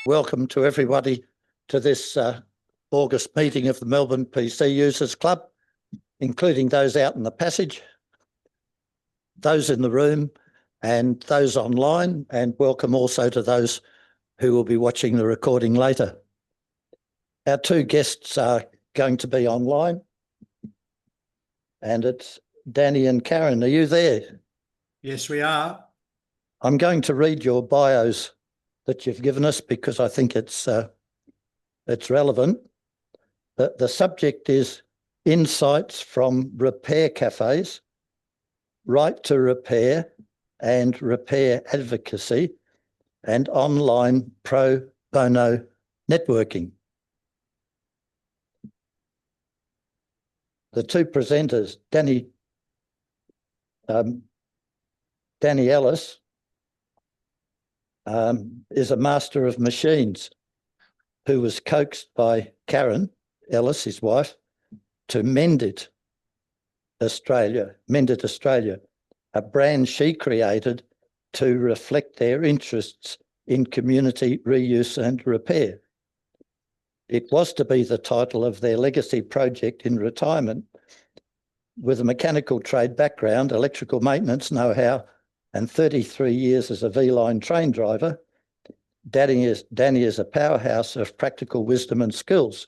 Welcome to everybody to this August meeting of the MelbPC Users Club, including those out in the passage, those in the room and those online, and welcome also to those who will be watching the recording later. Our two guests are going to be online, and it's Danny and Karen. Are you there? Yes, we are. I'm going to read your bios that you've given us because I think it's relevant. The subject is insights from repair cafes, right to repair and repair advocacy, and online pro bono networking. The two presenters, Danny Ellis, is a master of machines who was coaxed by Karen Ellis, his wife, to Mendit Australia, a brand she created to reflect their interests in community reuse and repair. It was to be the title of their legacy project in retirement. With a mechanical trade background, electrical maintenance know-how, and 33 years as a VLine train driver, Danny is a powerhouse of practical wisdom and skills.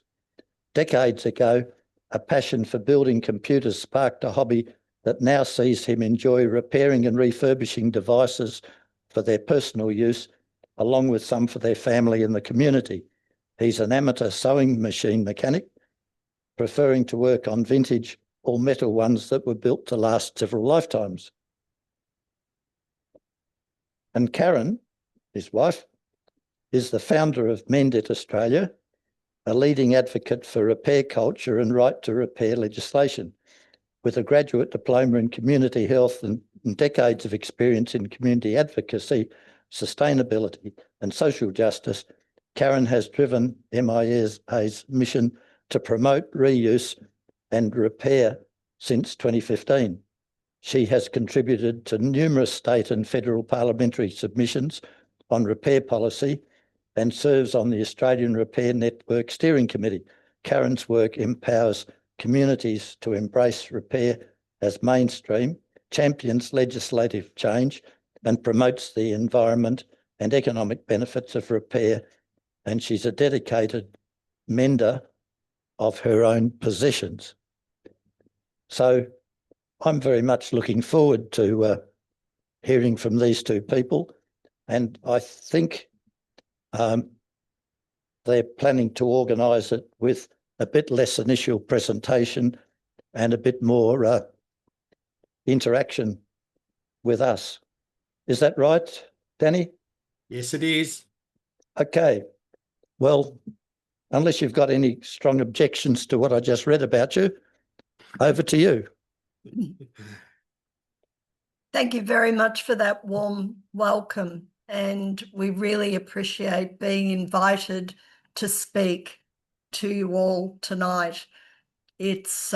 Decades ago, a passion for building computers sparked a hobby that now sees him enjoy repairing and refurbishing devices for their personal use, along with some for their family and the community. He's an amateur sewing machine mechanic, preferring to work on vintage or metal ones that were built to last several lifetimes. And Karen, his wife, is the founder of Mendit Australia, a leading advocate for repair culture and right to repair legislation. With a graduate diploma in community health and decades of experience in community advocacy, sustainability and social justice, Karen has driven MIA's mission to promote reuse and repair since 2015. She has contributed to numerous state and federal parliamentary submissions on repair policy and serves on the Australian Repair Network Steering Committee. Karen's work empowers communities to embrace repair as mainstream, champions legislative change, and promotes the environment and economic benefits of repair. And she's a dedicated mender of her own possessions. So I'm very much looking forward to hearing from these two people, and I think they're planning to organise it with a bit less initial presentation and a bit more interaction with us. Is that right, Danny? Yes, it is. Okay. Well, unless you've got any strong objections to what I just read about you, over to you. Thank you very much for that warm welcome, and we really appreciate being invited to speak to you all tonight. It's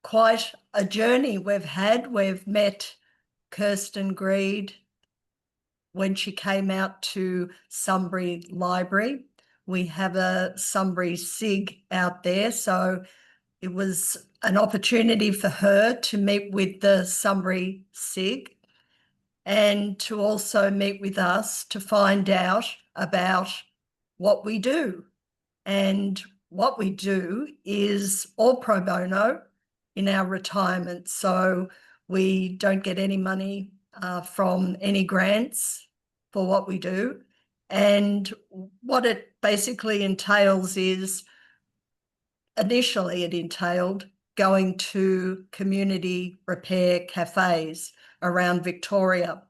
quite a journey we've had. We've met Kirsten Greed when she came out to Sunbury Library. We have a Sunbury SIG out there, so it was an opportunity for her to meet with the Sunbury SIG and to also meet with us to find out about what we do. And what we do is all pro bono in our retirement. So we don't get any money from any grants for what we do. And what it basically entails is, initially it entailed going to community repair cafes around Victoria.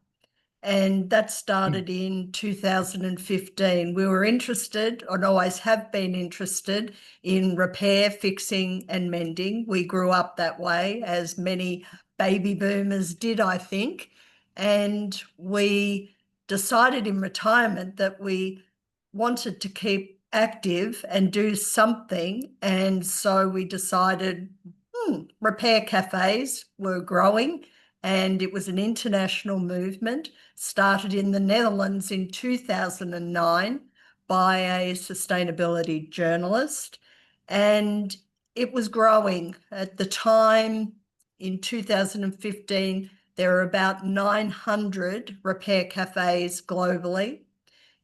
And that started in 2015. We were interested, and always have been interested, in repair, fixing and mending. We grew up that way, as many baby boomers did, I think. And we decided in retirement that we wanted to keep active and do something. And so we decided repair cafes were growing, and it was an international movement, started in the Netherlands in 2009 by a sustainability journalist, and it was growing. At the time, in 2015, there were about 900 repair cafes globally.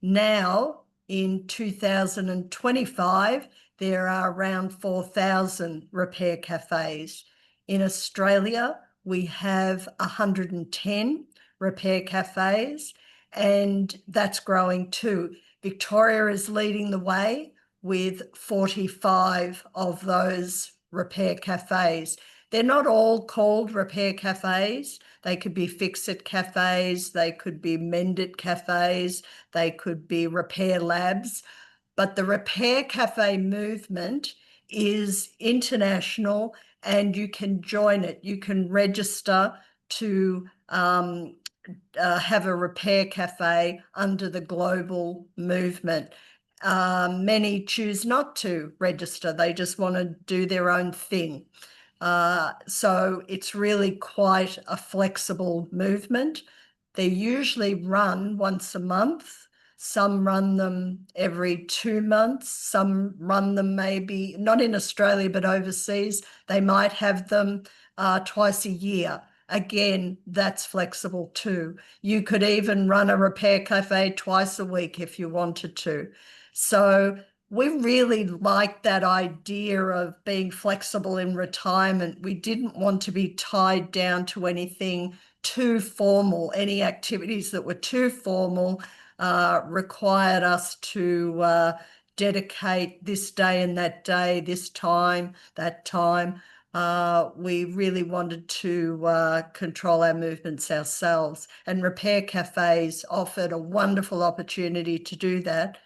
Now, in 2025, there are around 4,000 repair cafes. In Australia, we have 110 repair cafes, and that's growing too. Victoria is leading the way with 45 of those repair cafes. They're not all called repair cafes. They could be fix-it cafes, they could be mend-it cafes, they could be repair labs. But the repair cafe movement is international, and you can join it. You can register to have a repair cafe under the global movement. Many choose not to register. They just want to do their own thing. So it's really quite a flexible movement. They usually run once a month. Some run them every 2 months. Some run them maybe, not in Australia, but overseas. They might have them twice a year. Again, that's flexible too. You could even run a repair cafe twice a week if you wanted to. So we really liked that idea of being flexible in retirement. We didn't want to be tied down to anything too formal. Any activities that were too formal required us to dedicate this day and that day, this time, that time. We really wanted to control our movements ourselves, and repair cafes offered a wonderful opportunity to do that.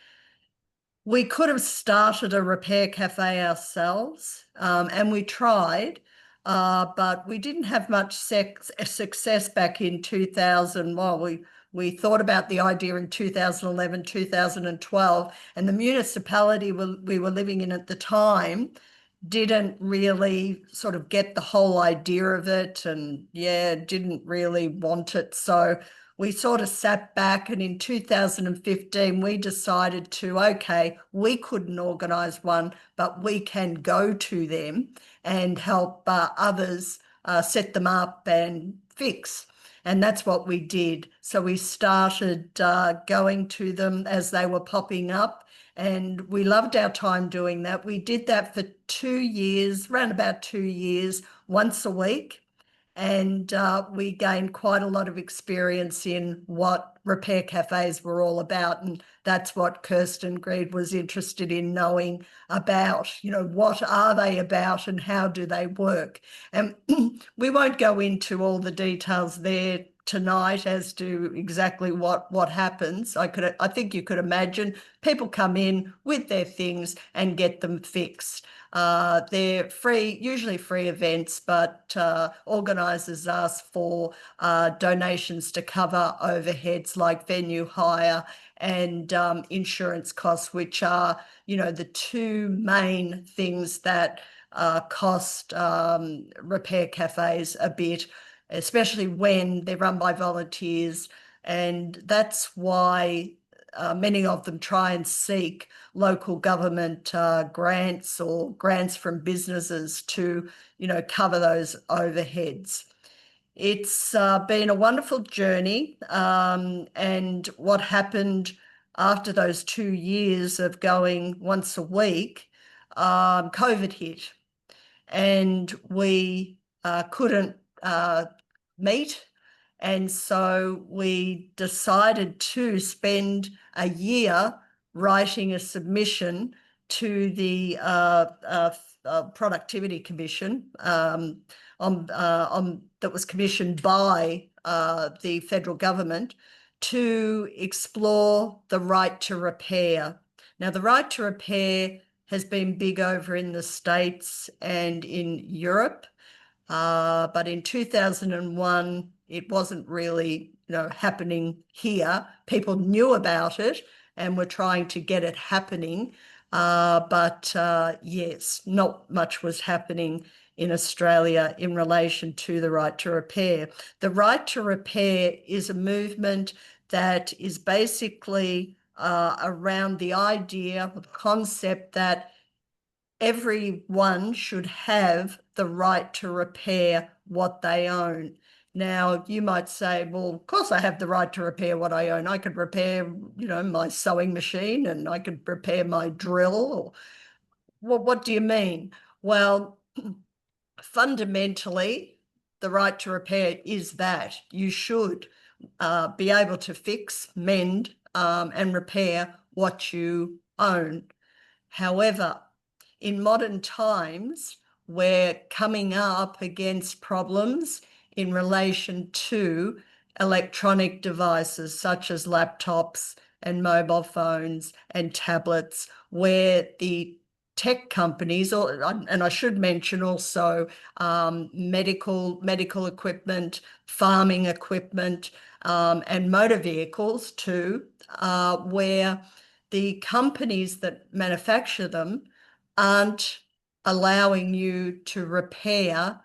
We could have started a repair cafe ourselves, and we tried, but we didn't have much success back in 2000. Well, we thought about the idea in 2011, 2012, and the municipality we were living in at the time didn't really sort of get the whole idea of it, and didn't really want it. So we sort of sat back, and in 2015, we decided to, okay, we couldn't organise one, but we can go to them and help others set them up and fix. And that's what we did. So we started going to them as they were popping up, and we loved our time doing that. We did that for 2 years, around about 2 years, once a week. And we gained quite a lot of experience in what repair cafes were all about. And that's what Kirsten Greed was interested in knowing about, what are they about and how do they work? And we won't go into all the details there tonight as to exactly what happens. I think you could imagine people come in with their things and get them fixed. They're free, usually free events, but organisers ask for donations to cover overheads like venue hire and insurance costs, which are, the two main things that cost repair cafes a bit, especially when they're run by volunteers. And that's why many of them try and seek local government grants or grants from businesses to, cover those overheads. It's been a wonderful journey. And what happened after those 2 years of going once a week, COVID hit, and we couldn't meet. And so we decided to spend a year writing a submission to the Productivity Commission that was commissioned by the federal government to explore the right to repair. Now, the right to repair has been big over in the States and in Europe, but in 2001, it wasn't really, happening here. People knew about it and were trying to get it happening. But yes, not much was happening in Australia in relation to the right to repair. The right to repair is a movement that is basically around the idea, the concept that everyone should have the right to repair what they own. Now, you might say, well, of course I have the right to repair what I own. I could repair, my sewing machine, and I could repair my drill. Or, well, what do you mean? Well, fundamentally, the right to repair is that you should be able to fix, mend, and repair what you own. However, in modern times, we're coming up against problems in relation to electronic devices such as laptops and mobile phones and tablets, where the tech companies, and I should mention also medical equipment, farming equipment, and motor vehicles too, where the companies that manufacture them aren't allowing you to repair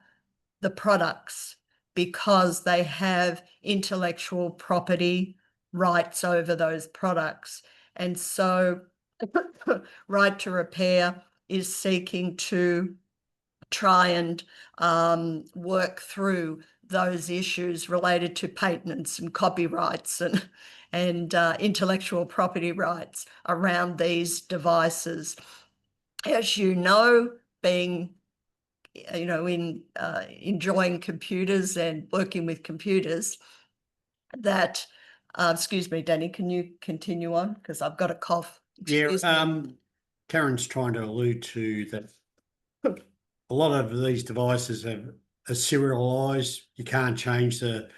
the products because they have intellectual property rights over those products. And so right to repair is seeking to try and work through those issues related to patents and copyrights and intellectual property rights around these devices. As you know, being enjoying computers and working with computers, that excuse me, Danny, can you continue on, because I've got a cough. Excuse me. Karen's trying to allude to that a lot of these devices are serialized. You can't change the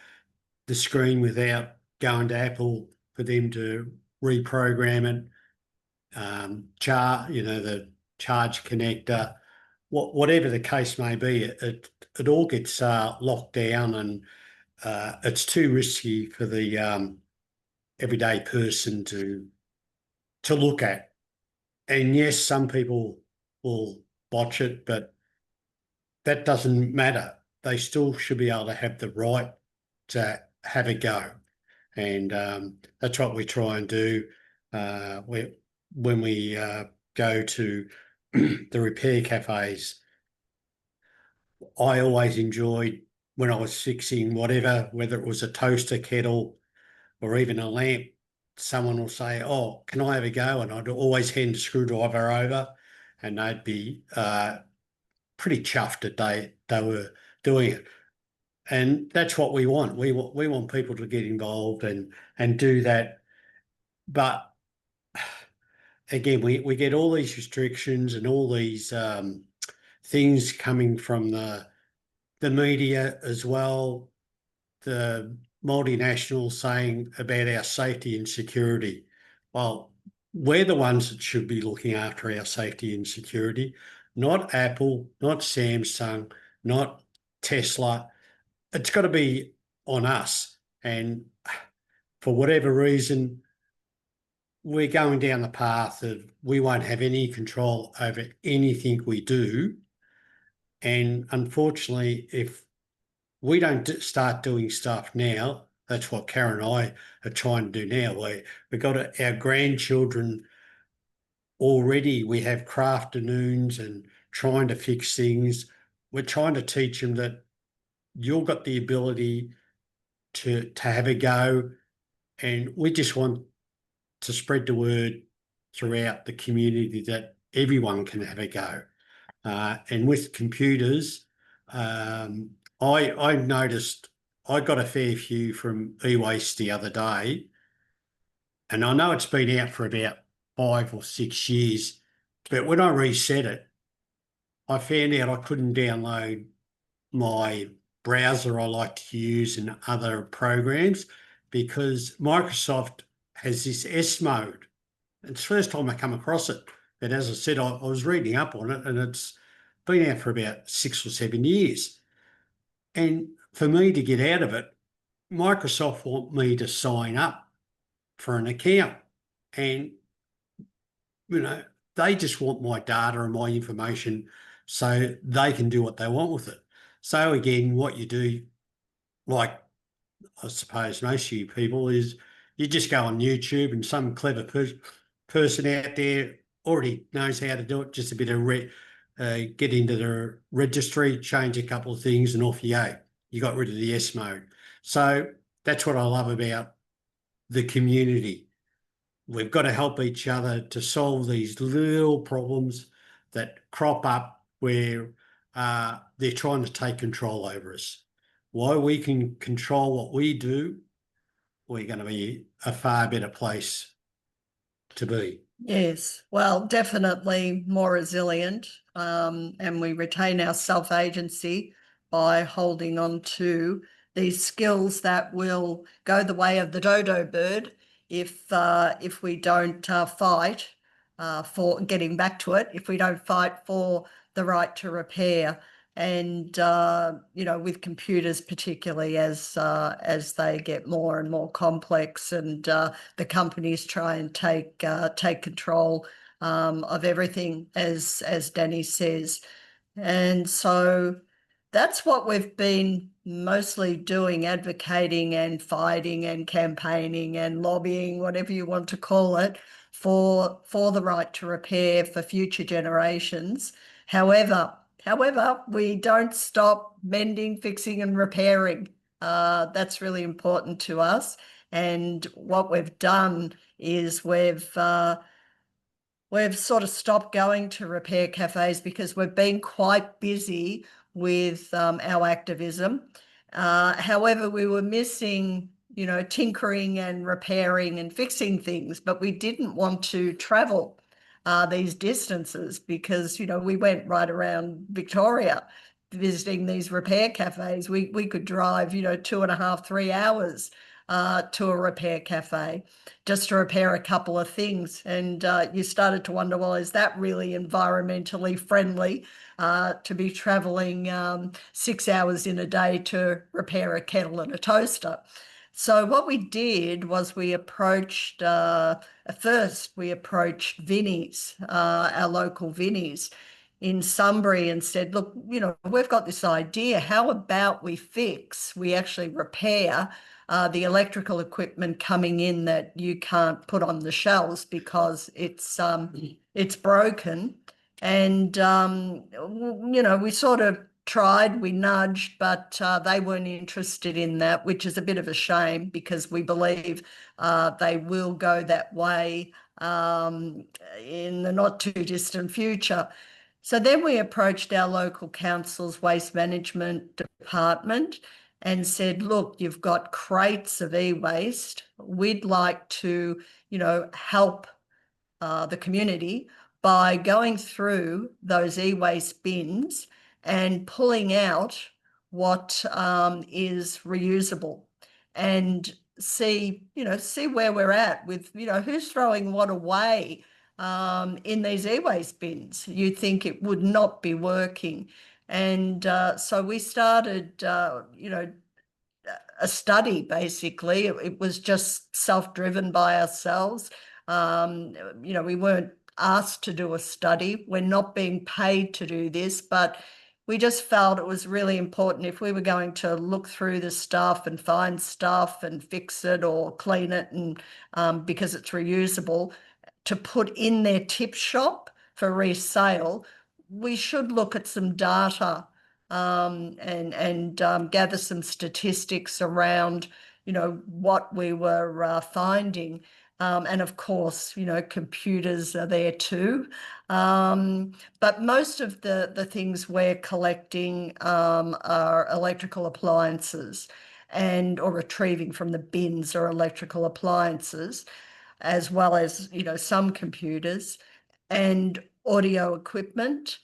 screen without going to Apple for them to reprogram it. The charge connector, whatever the case may be, it all gets locked down, and it's too risky for the everyday person to look at. And yes, some people will botch it, but that doesn't matter. They still should be able to have the right to have a go. And that's what we try and do when we go to the repair cafes. I always enjoyed, when I was fixing whatever, whether it was a toaster kettle or even a lamp, someone will say, "Oh, can I have a go?" And I'd always hand the screwdriver over, and they'd be pretty chuffed that they were doing it. And that's what we want. We want people to get involved and do that. But again, we get all these restrictions and all these things coming from the media as well, the multinationals saying about our safety and security. Well, we're the ones that should be looking after our safety and security, not Apple, not Samsung, not Tesla. It's got to be on us. And for whatever reason, we're going down the path of we won't have any control over anything we do. And unfortunately, if we don't start doing stuff now, that's what Karen and I are trying to do now. We've got our grandchildren already. We have craft afternoons and trying to fix things. We're trying to teach them that you've got the ability to have a go, and we just want to spread the word throughout the community that everyone can have a go. And with computers, I noticed I got a fair few from e-waste the other day, and I know it's been out for about 5 or 6 years, but when I reset it, I found out I couldn't download my browser I like to use and other programs because Microsoft has this S mode. It's the first time I come across it. But as I said, I was reading up on it, and it's been out for about 6 or 7 years. And for me to get out of it, Microsoft want me to sign up for an account. And, they just want my data and my information so they can do what they want with it. So again, what you do, like I suppose most of you people, is You just go on YouTube and some clever person out there already knows how to do it. Just a bit of get into the registry, change a couple of things, and off you go. You got rid of the S mode. So that's what I love about the community. We've got to help each other to solve these little problems that crop up where they're trying to take control over us. While we can control what we do, we're going to be a far better place to be. Yes, well, definitely more resilient, and we retain our self-agency by holding on to these skills that will go the way of the dodo bird if we don't fight for getting back to it, if we don't fight for the right to repair. And with computers, particularly as they get more and more complex, and the companies try and take control of everything, as Danny says. And so that's what we've been mostly doing, advocating and fighting and campaigning and lobbying, whatever you want to call it, for the right to repair for future generations. However, we don't stop mending, fixing and repairing. That's really important to us. And what we've done is we've sort of stopped going to repair cafes because we've been quite busy with our activism. However, we were missing, tinkering and repairing and fixing things, but we didn't want to travel these distances because, we went right around Victoria visiting these repair cafes. We could drive, 2.5, 3 hours to a repair cafe just to repair a couple of things. And you started to wonder, well, is that really environmentally friendly to be traveling 6 hours in a day to repair a kettle and a toaster? So what we did was we approached, first we approached Vinnie's, our local Vinnie's in Sunbury, and said, look, we've got this idea. How about we actually repair the electrical equipment coming in that you can't put on the shelves because it's broken. And, we sort of tried, we nudged, but they weren't interested in that, which is a bit of a shame because we believe they will go that way in the not too distant future. So then we approached our local council's waste management department and said, look, you've got crates of e-waste. We'd like to, help the community by going through those e-waste bins and pulling out what is reusable and see where we're at with, who's throwing what away in these e-waste bins. You'd think it would not be working. And so we started, a study, basically. It was just self-driven by ourselves. We weren't asked to do a study. We're not being paid to do this, but we just felt it was really important if we were going to look through the stuff and find stuff and fix it or clean it, and because it's reusable, to put in their tip shop for resale, we should look at some data and gather some statistics around, what we were finding. And of course, computers are there too. But most of the things we're collecting are electrical appliances or retrieving from the bins are electrical appliances, as well as, some computers and audio equipment,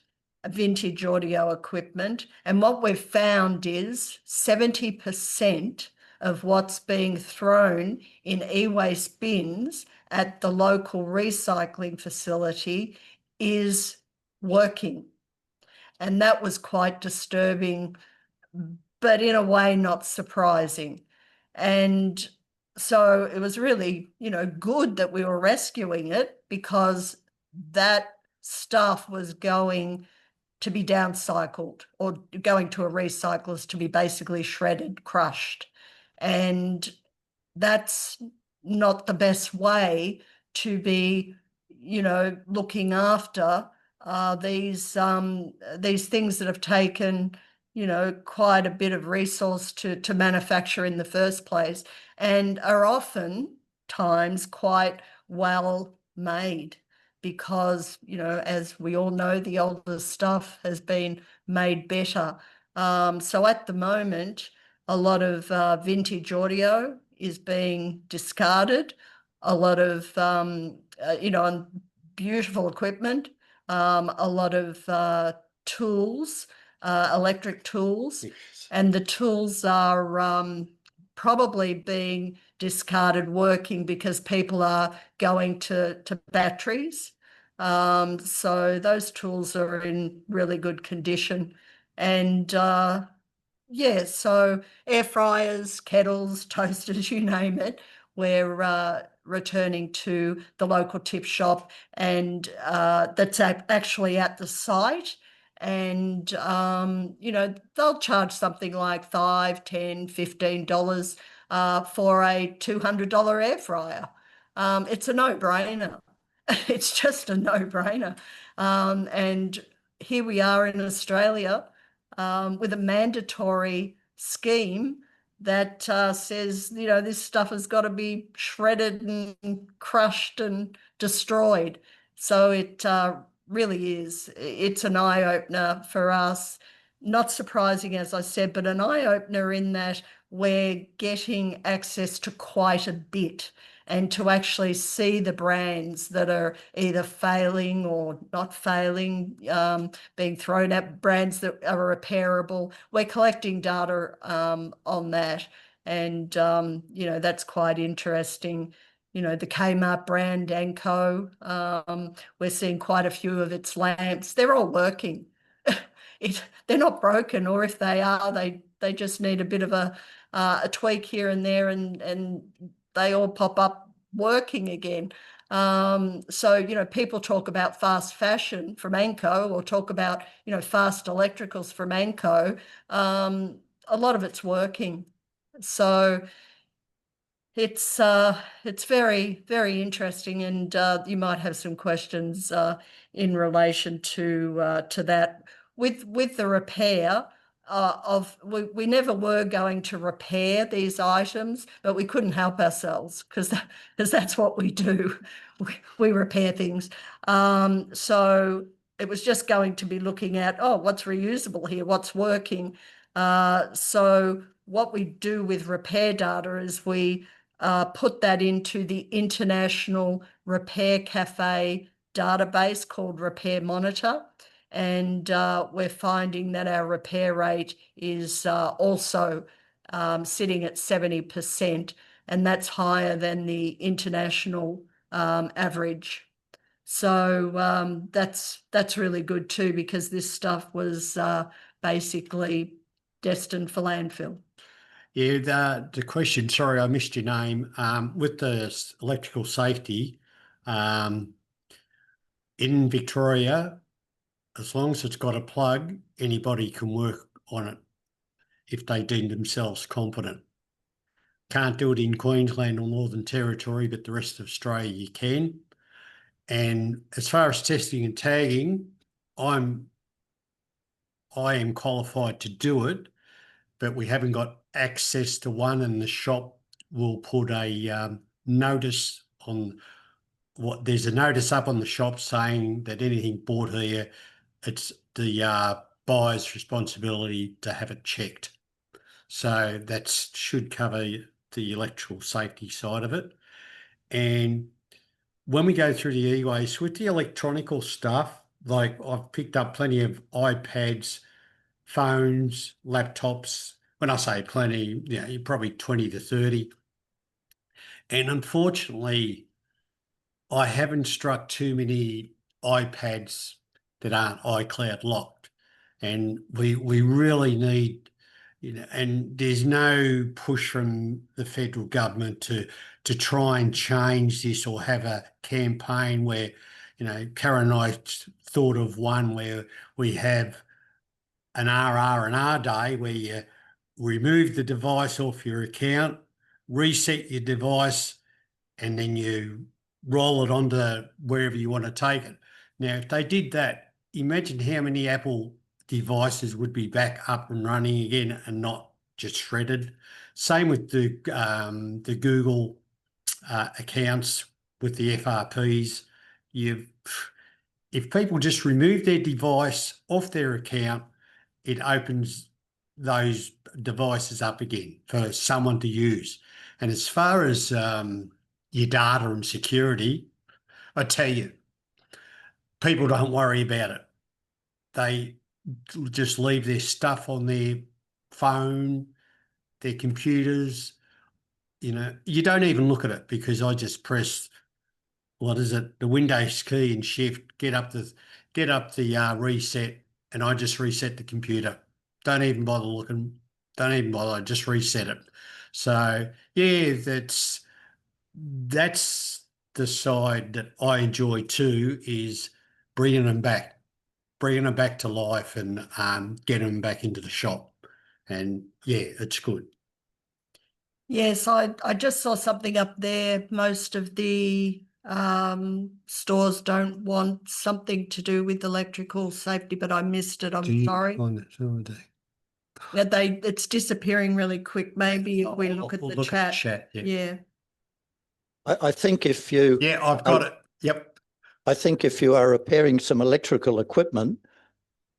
vintage audio equipment. And what we've found is 70% of what's being thrown in e-waste bins at the local recycling facility is working. And that was quite disturbing, but in a way not surprising. And so it was really, good that we were rescuing it, because that stuff was going to be downcycled or going to a recyclers to be basically shredded, crushed. And that's not the best way to be, you know, looking after these things that have taken, you know, quite a bit of resource to manufacture in the first place, and are often times quite well made, because, you know, as we all know, the older stuff has been made better. So at the moment, a lot of vintage audio is being discarded. A lot of, you know, beautiful equipment, a lot of tools, electric tools, Yes. and the tools are probably being discarded working because people are going to batteries. So those tools are in really good condition. And yeah, so air fryers, kettles, toasters, you name it, we're returning to the local tip shop, and that's actually at the site. And, you know, they'll charge something like $5, $10, $15 for a $200 air fryer. It's a no-brainer. It's just a no-brainer. And here we are in Australia with a mandatory scheme that says, you know, this stuff has got to be shredded and crushed and destroyed. So it really is. It's an eye-opener for us. Not surprising, as I said, but an eye-opener in that we're getting access to quite a bit, and to actually see the brands that are either failing or not failing, being thrown at, brands that are repairable. We're collecting data on that, and you know, that's quite interesting. You know, the Kmart brand Anco, we're seeing quite a few of its lamps. They're all working. They're not broken, or if they are, they just need a bit of a tweak here and there, and they all pop up working again. So, you know, people talk about fast fashion from Anco, or talk about, you know, fast electricals from Anco. A lot of it's working. So it's very, very interesting, and you might have some questions in relation to that. With the repair we never were going to repair these items, but we couldn't help ourselves because that's what we do. We repair things. So it was just going to be looking at, oh, what's reusable here, what's working. So what we do with repair data is we put that into the International Repair Cafe database called Repair Monitor. And we're finding that our repair rate is also sitting at 70%, and that's higher than the international average. So that's really good too, because this stuff was basically destined for landfill. Yeah, the question, sorry, I missed your name. With the electrical safety, in Victoria, as long as it's got a plug, anybody can work on it if they deem themselves competent. Can't do it in Queensland or Northern Territory, but the rest of Australia you can. And as far as testing and tagging, I am qualified to do it, but we haven't got access to one, and the shop will put a notice on there's a notice up on the shop saying that anything bought here, it's the buyer's responsibility to have it checked. So that should cover the electrical safety side of it. And when we go through the e-waste with the electronical stuff, like I've picked up plenty of iPads, phones, laptops. When I say plenty, you know, you're probably 20 to 30. And unfortunately, I haven't struck too many iPads that aren't iCloud locked. And we really need, you know, and there's no push from the federal government to try and change this or have a campaign where, you know, Karen and I thought of one where we have an RR&R day where you remove the device off your account, reset your device, and then you roll it onto wherever you want to take it. Now, if they did that, imagine how many Apple devices would be back up and running again and not just shredded. Same with the Google accounts with the FRPs. If people just remove their device off their account, it opens those devices up again for someone to use. And as far as your data and security, I tell you, people don't worry about it. They just leave their stuff on their phone, their computers. You know, you don't even look at it, because I just press, what is it, the Windows key and Shift, get up the reset, and I just reset the computer. Don't even bother looking. Don't even bother. Just reset it. So yeah, that's the side that I enjoy too, is bringing them back to life and getting them back into the shop. And yeah, it's good. Yes, I just saw something up there. Most of the stores don't want something to do with electrical safety, but I missed it. I'm sorry. Yeah, it's disappearing really quick. Maybe if we look at the chat. Yeah. I think if you... Yeah, I've got it. Yep. I think if you are repairing some electrical equipment,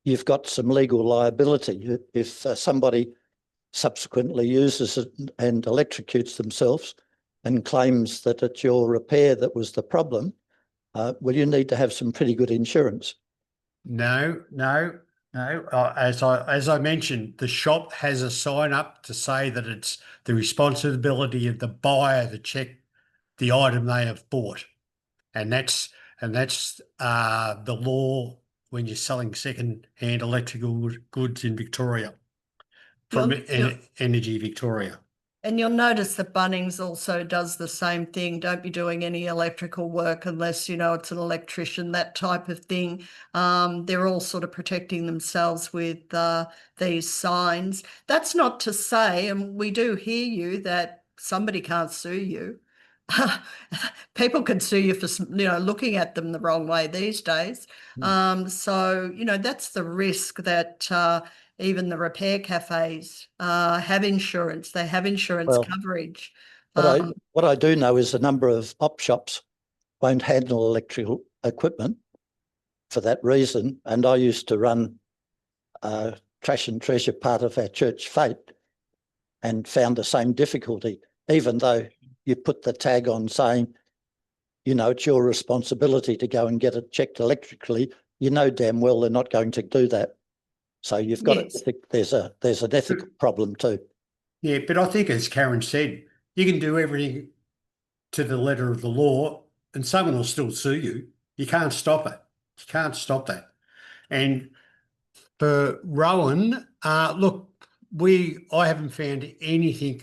you've got some legal liability. If somebody subsequently uses it and electrocutes themselves and claims that it's your repair that was the problem, well, you need to have some pretty good insurance. No. As I mentioned, the shop has a sign up to say that it's the responsibility of the buyer to check the item they have bought, and that's the law when you're selling second-hand electrical goods in Victoria from Energy Victoria. And you'll notice that Bunnings also does the same thing. Don't be doing any electrical work unless you know it's an electrician, that type of thing. They're all sort of protecting themselves with these signs. That's not to say, and we do hear you, that somebody can't sue you. People can sue you for, looking at them the wrong way these days. So, that's the risk that even the repair cafes have insurance. They have insurance coverage. What I do know is a number of op shops won't handle electrical equipment for that reason. And I used to run Trash and Treasure, part of our church fate, and found the same difficulty, even though you put the tag on saying, it's your responsibility to go and get it checked electrically. You know damn well they're not going to do that. So you've got to think there's an ethical problem too. Yeah, but I think, as Karen said, you can do everything to the letter of the law and someone will still sue you. You can't stop it. You can't stop that. And for Rowan, look, I haven't found anything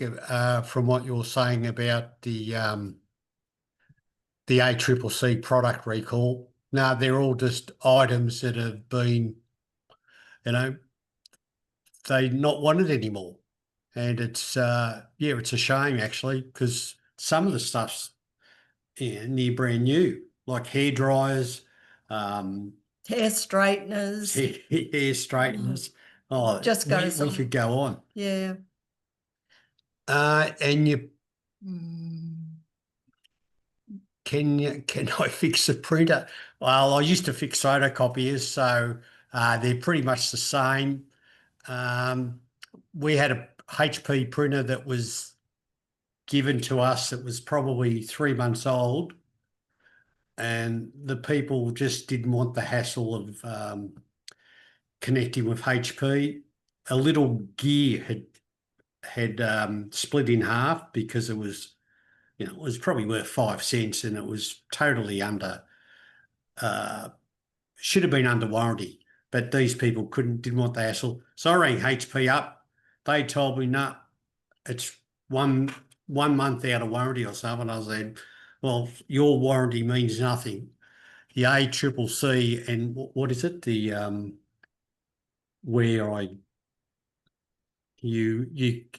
from what you're saying about the ACCC product recall. No, they're all just items that have been, they're not wanted anymore. And it's, it's a shame actually, because some of the stuff's near brand new, like hair dryers, hair straighteners. Hair straighteners. Oh, just goes we could go on. Yeah. And you can I fix a printer? Well, I used to fix photocopiers, so they're pretty much the same. We had a HP printer that was given to us that was probably 3 months old, and the people just didn't want the hassle of connecting with HP. A little gear had split in half because it was, it was probably worth 5 cents, and it was totally under, should have been under warranty, but these people didn't want the hassle. So I rang HP up. They told me, no, it's one month out of warranty or something. I said, well, your warranty means nothing. The ACCC and what is it? The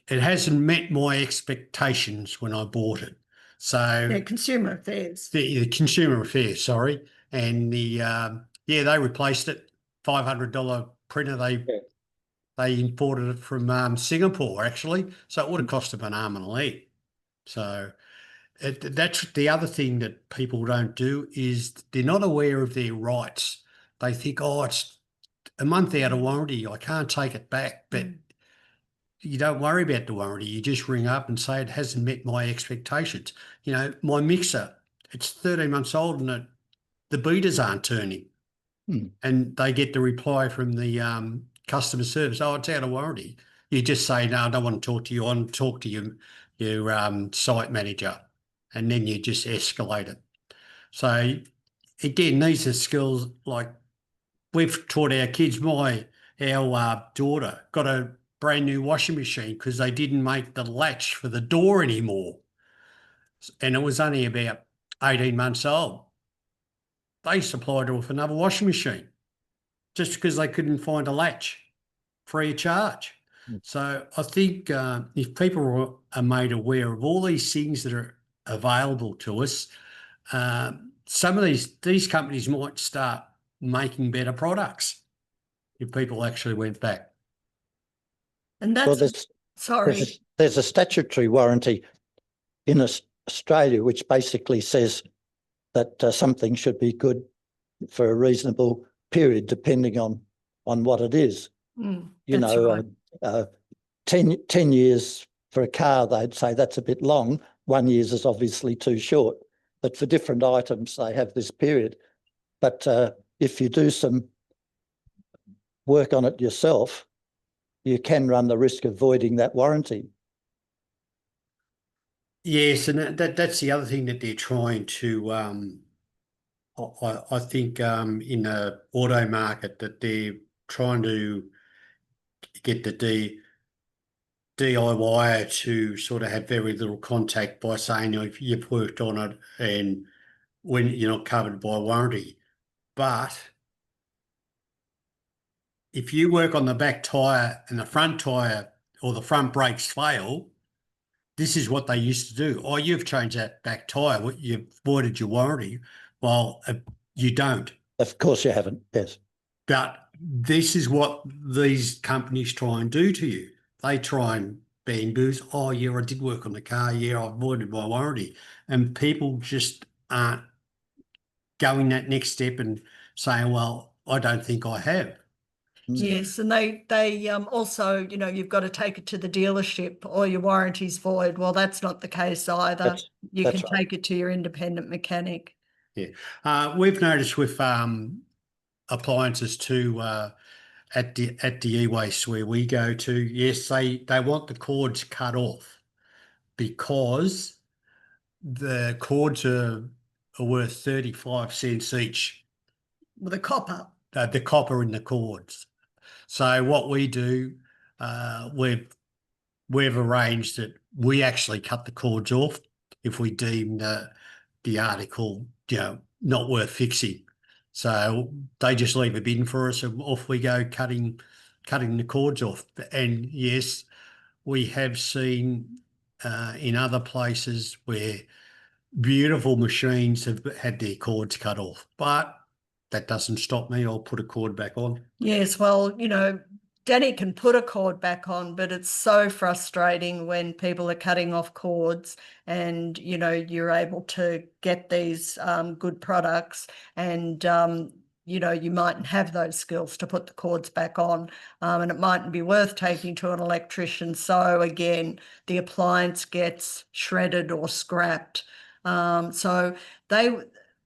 it hasn't met my expectations when I bought it. So Yeah, consumer affairs. the consumer affairs, sorry, and the they replaced it. $500 printer. They imported it from Singapore actually, so it would have cost them an arm and a leg. So that's the other thing that people don't do is they're not aware of their rights. They think, oh, it's a month out of warranty, I can't take it back, but you don't worry about the warranty. You just ring up and say it hasn't met my expectations. You know, my mixer, it's 13 months old and the beaters aren't turning. And they get the reply from the customer service, oh, it's out of warranty. You just say, no, I don't want to talk to you. I want to talk to your site manager. And then you just escalate it. So, again, these are skills like we've taught our kids. Our daughter got a brand new washing machine because they didn't make the latch for the door anymore. And it was only about 18 months old. They supplied her with another washing machine just because they couldn't find a latch free of charge. So I think if people are made aware of all these things that are available to us, some of these companies might start making better products if people actually went back. And that's, sorry. There's a statutory warranty in Australia which basically says that something should be good for a reasonable period, depending on what it is. You know, right. 10 years for a car, they'd say that's a bit long. 1 year is obviously too short. But for different items, they have this period. But if you do some work on it yourself, you can run the risk of voiding that warranty. Yes, and that's the other thing that they're trying to, I think in the auto market, that they're trying to get the DIY to sort of have very little contact by saying, you know, if you've worked on it and when you're not covered by warranty. But if you work on the back tyre and the front tyre or the front brakes fail, this is what they used to do. Oh, you've changed that back tyre. You've voided your warranty. Well, you don't. Of course you haven't, yes. But this is what these companies try and do to you. They try and bamboozle. Oh, yeah, I did work on the car. Yeah, I voided my warranty. And people just aren't going that next step and saying, well, I don't think I have. Yes, and they also, you know, you've got to take it to the dealership or your warranty's void. Well, that's not the case either. You can take it to your independent mechanic. Yeah. We've noticed with appliances too, at the e-waste where we go to, yes, they want the cords cut off because the cords are worth 35 cents each. Well, the copper. The copper in the cords. So what we do, we've arranged that we actually cut the cords off if we deem the article, you know, not worth fixing. So they just leave a bin for us and off we go cutting the cords off. And yes, we have seen in other places where beautiful machines have had their cords cut off, but that doesn't stop me. I'll put a cord back on. Yes, well, you know, Danny can put a cord back on, but it's so frustrating when people are cutting off cords and, you know, you're able to get these good products and, you know, you mightn't have those skills to put the cords back on and it mightn't be worth taking to an electrician. So again, the appliance gets shredded or scrapped. So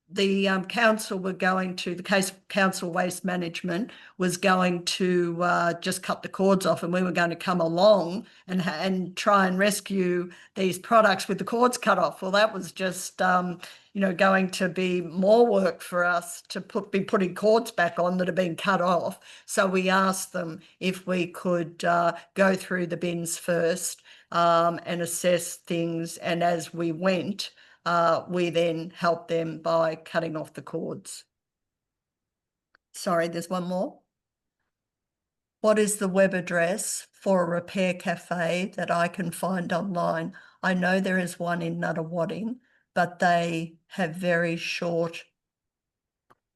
the council were going to, the case council waste management was going to just cut the cords off and we were going to come along and try and rescue these products with the cords cut off. Well, that was just, you know, going to be more work for us to be putting cords back on that have been cut off. So we asked them if we could go through the bins first and assess things. And as we went, we then help them by cutting off the cords. Sorry, there's one more. what is the web address for a repair cafe that I can find online? I know there is one in Nuttawading, but they have very short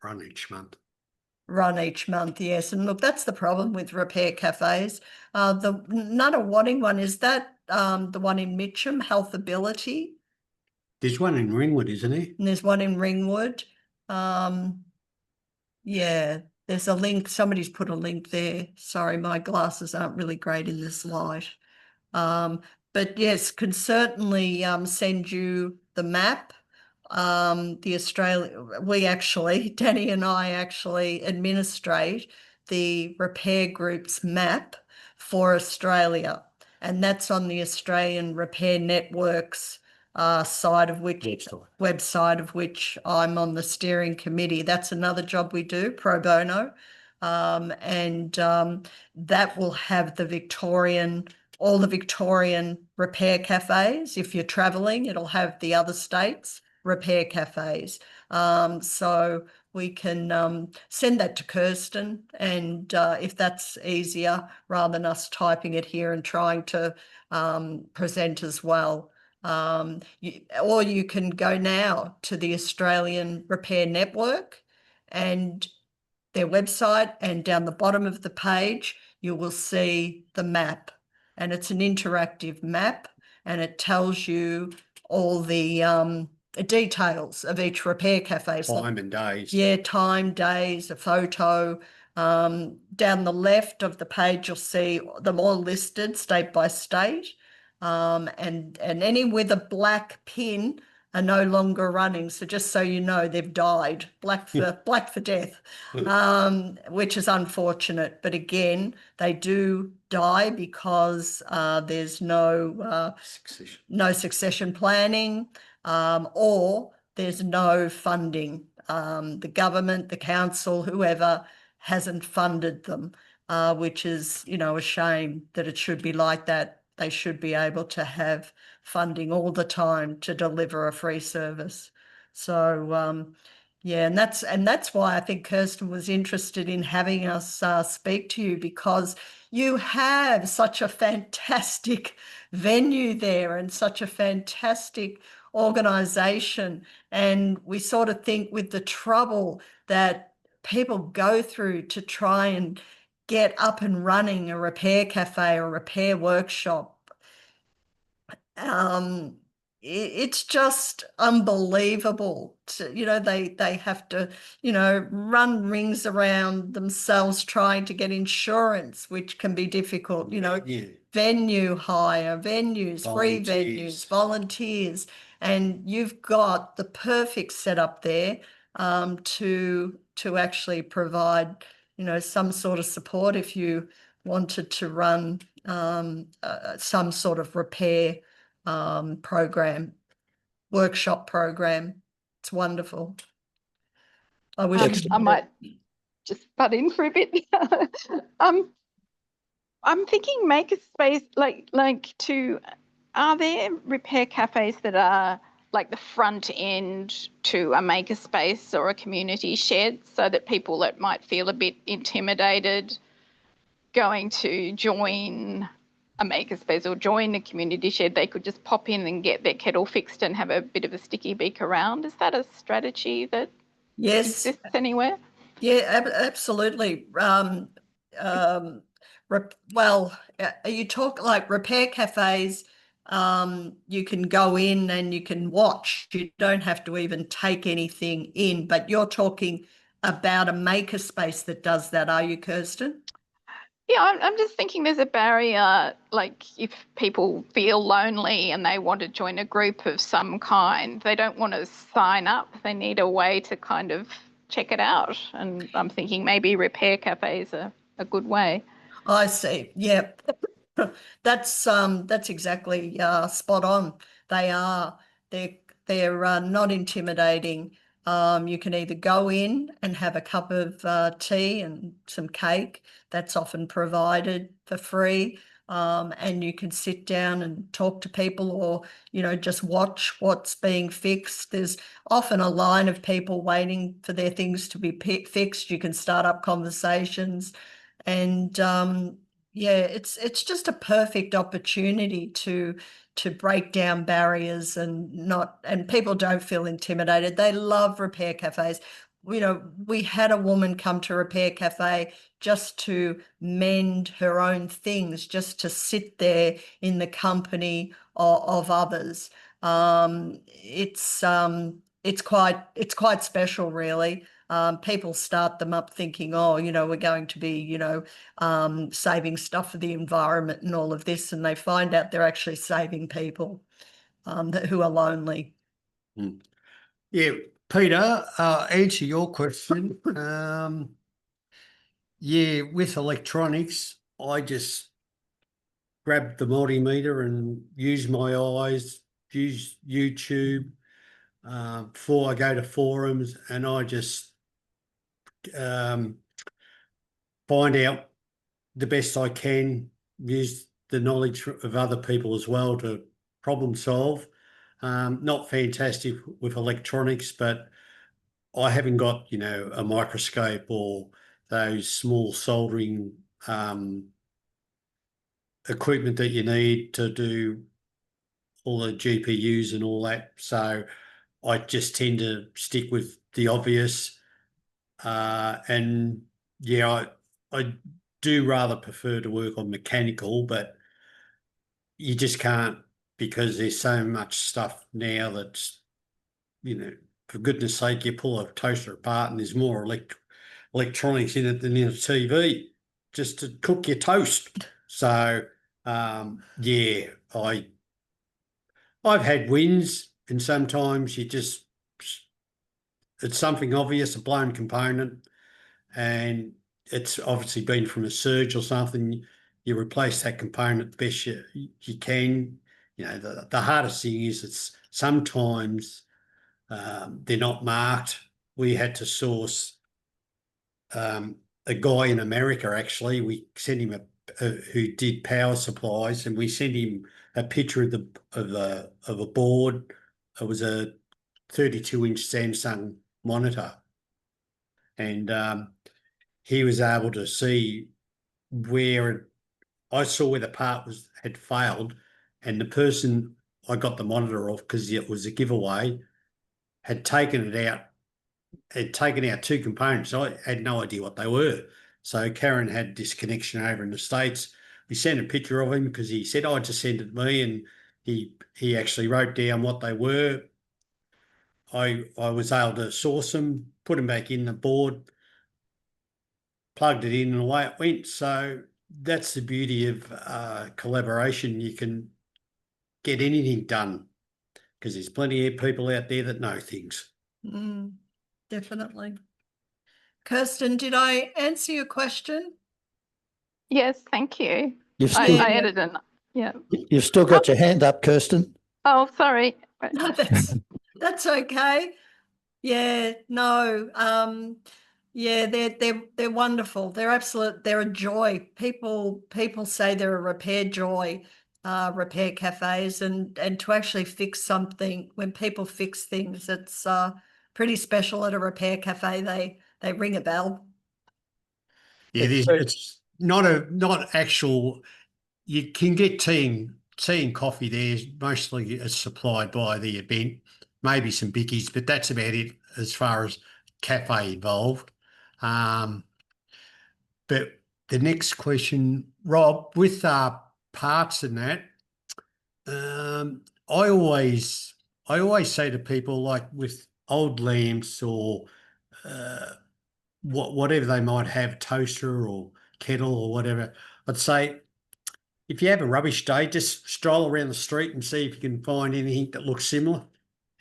Run each month. run each month, yes. And look, that's the problem with repair cafes. The Nuttawading one, is that the one in Mitcham, Healthability? There's one in Ringwood, isn't there? And there's one in Ringwood. Yeah, there's a link. Somebody's put a link there. Sorry, my glasses aren't really great in this light. But yes, can certainly send you the map. Danny and I actually administrate the repair group's map for Australia, and that's on the Australian Repair Network's website of which I'm on the steering committee. That's another job we do, pro bono. That will have all the Victorian repair cafes. If you're traveling, it'll have the other states' repair cafes. So we can send that to Kirsten, and if that's easier, rather than us typing it here and trying to present as well. Or you can go now to the Australian Repair Network and their website, and down the bottom of the page, you will see the map. And it's an interactive map, and it tells you all the details of each repair cafe. Time and days. Yeah, time, days, a photo. Down the left of the page, you'll see them all listed state by state. And any with a black pin are no longer running. So just so you know, they've died, black for death, which is unfortunate. But again, they do die because there's no succession planning, or there's no funding. The government, the council, whoever hasn't funded them, which is, a shame that it should be like that. They should be able to have funding all the time to deliver a free service. So, yeah, and that's why I think Kirsten was interested in having us speak to you, because you have such a fantastic venue there and such a fantastic organisation. And we sort of think, with the trouble that people go through to try and get up and running a repair cafe or a repair workshop, it's just unbelievable. They have to, run rings around themselves trying to get insurance, which can be difficult, venue hire, venues, free venues, volunteers, and you've got the perfect setup there to actually provide, some sort of support if you wanted to run some sort of repair program, workshop program. It's wonderful. I wish I might just butt in for a bit. I'm thinking makerspace, are there repair cafes that are like the front end to a makerspace or a community shed, so that people that might feel a bit intimidated going to join a makerspace or join a community shed, they could just pop in and get their kettle fixed and have a bit of a sticky beak around? Is that a strategy that exists anywhere? Yeah, absolutely. You talk like repair cafes, you can go in and you can watch. You don't have to even take anything in, but you're talking about a makerspace that does that, are you, Kirsten? Yeah, I'm just thinking there's a barrier, like if people feel lonely and they want to join a group of some kind, they don't want to sign up. They need a way to kind of check it out. And I'm thinking maybe repair cafes are a good way. I see. Yeah, that's exactly spot on. They are. They're not intimidating. You can either go in and have a cup of tea and some cake. That's often provided for free. And you can sit down and talk to people, or, just watch what's being fixed. There's often a line of people waiting for their things to be fixed. You can start up conversations And yeah, it's just a perfect opportunity to break down barriers and people don't feel intimidated. They love repair cafes. You know, we had a woman come to Repair Cafe just to mend her own things, just to sit there in the company of others. It's quite special, really. People start them up thinking, oh, you know, we're going to be, you know, saving stuff for the environment and all of this, and they find out they're actually saving people who are lonely. Yeah, Peter, answer your question. Yeah, with electronics, I just grab the multimeter and use my eyes, use YouTube before I go to forums, and I just find out the best I can, use the knowledge of other people as well to problem solve. Not fantastic with electronics, but I haven't got, you know, a microscope or those small soldering equipment that you need to do all the GPUs and all that. So I just tend to stick with the obvious. And yeah, I do rather prefer to work on mechanical, but you just can't, because there's so much stuff now that's, you know, for goodness sake, you pull a toaster apart and there's more electronics in it than in a TV just to cook your toast. So yeah, I've had wins, and sometimes it's something obvious, a blown component, and it's obviously been from a surge or something. You replace that component the best you can. You know, the hardest thing is it's sometimes they're not marked. We had to source a guy in America, actually. We sent him who did power supplies, and we sent him a picture of a board. It was a 32-inch Samsung monitor, and he was able to see where I saw where the part had failed, and the person I got the monitor off, because it was a giveaway, had taken out two components. I had no idea what they were. So Karen had this connection over in the States. We sent a picture of him because he said, "Oh, just send it to me," and he actually wrote down what they were. I was able to source them, put them back in the board, plugged it in, and away it went. So that's the beauty of collaboration. You can get anything done because there's plenty of people out there that know things. Definitely. Kirsten, did I answer your question? Yes, thank you. You've I still, added an, yeah. you've still got your hand up, Kirsten. Oh, sorry. No, that's okay. Yeah, no. Yeah, they're wonderful. They're a joy. People say they're a repair joy, repair cafes, and to actually fix something, when people fix things, it's pretty special at a repair cafe. They ring a bell. Yeah, it's not actual. You can get tea and coffee there. Mostly it's supplied by the event, maybe some bickies, but that's about it as far as cafe involved. But the next question, Rob, with parts and that, I always say to people, like with old lamps or whatever they might have, toaster or kettle or whatever, I'd say, if you have a rubbish day, just stroll around the street and see if you can find anything that looks similar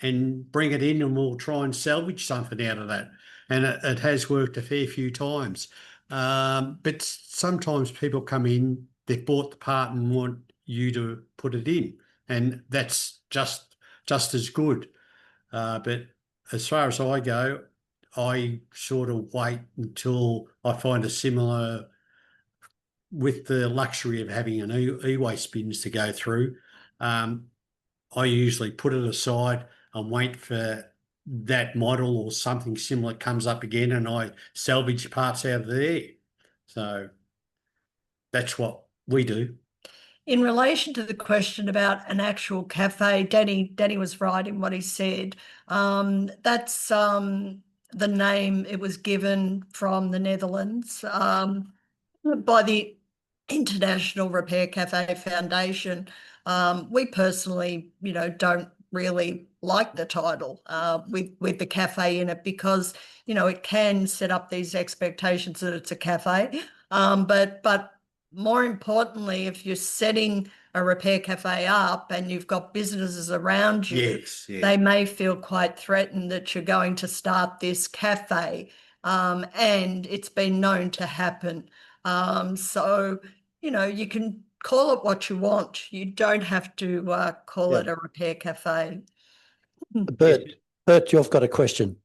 and bring it in, and we'll try and salvage something out of that. And it has worked a fair few times. But sometimes people come in, they've bought the part and want you to put it in, and that's just as good. But as far as I go, I sort of wait until I find a similar, with the luxury of having an e-waste bins to go through. I usually put it aside and wait for that model or something similar comes up again, and I salvage parts out of there. So that's what we do. In relation to the question about an actual cafe, Danny was right in what he said. That's the name it was given from the Netherlands by the International Repair Cafe Foundation. We personally, don't really like the title with the cafe in it because, it can set up these expectations that it's a cafe. But more importantly, if you're setting a repair cafe up and you've got businesses around you, Yes, they may feel quite threatened that you're going to start this cafe, and it's been known to happen. So, you can call it what you want. You don't have to call it a repair cafe. Bert, you've got a question.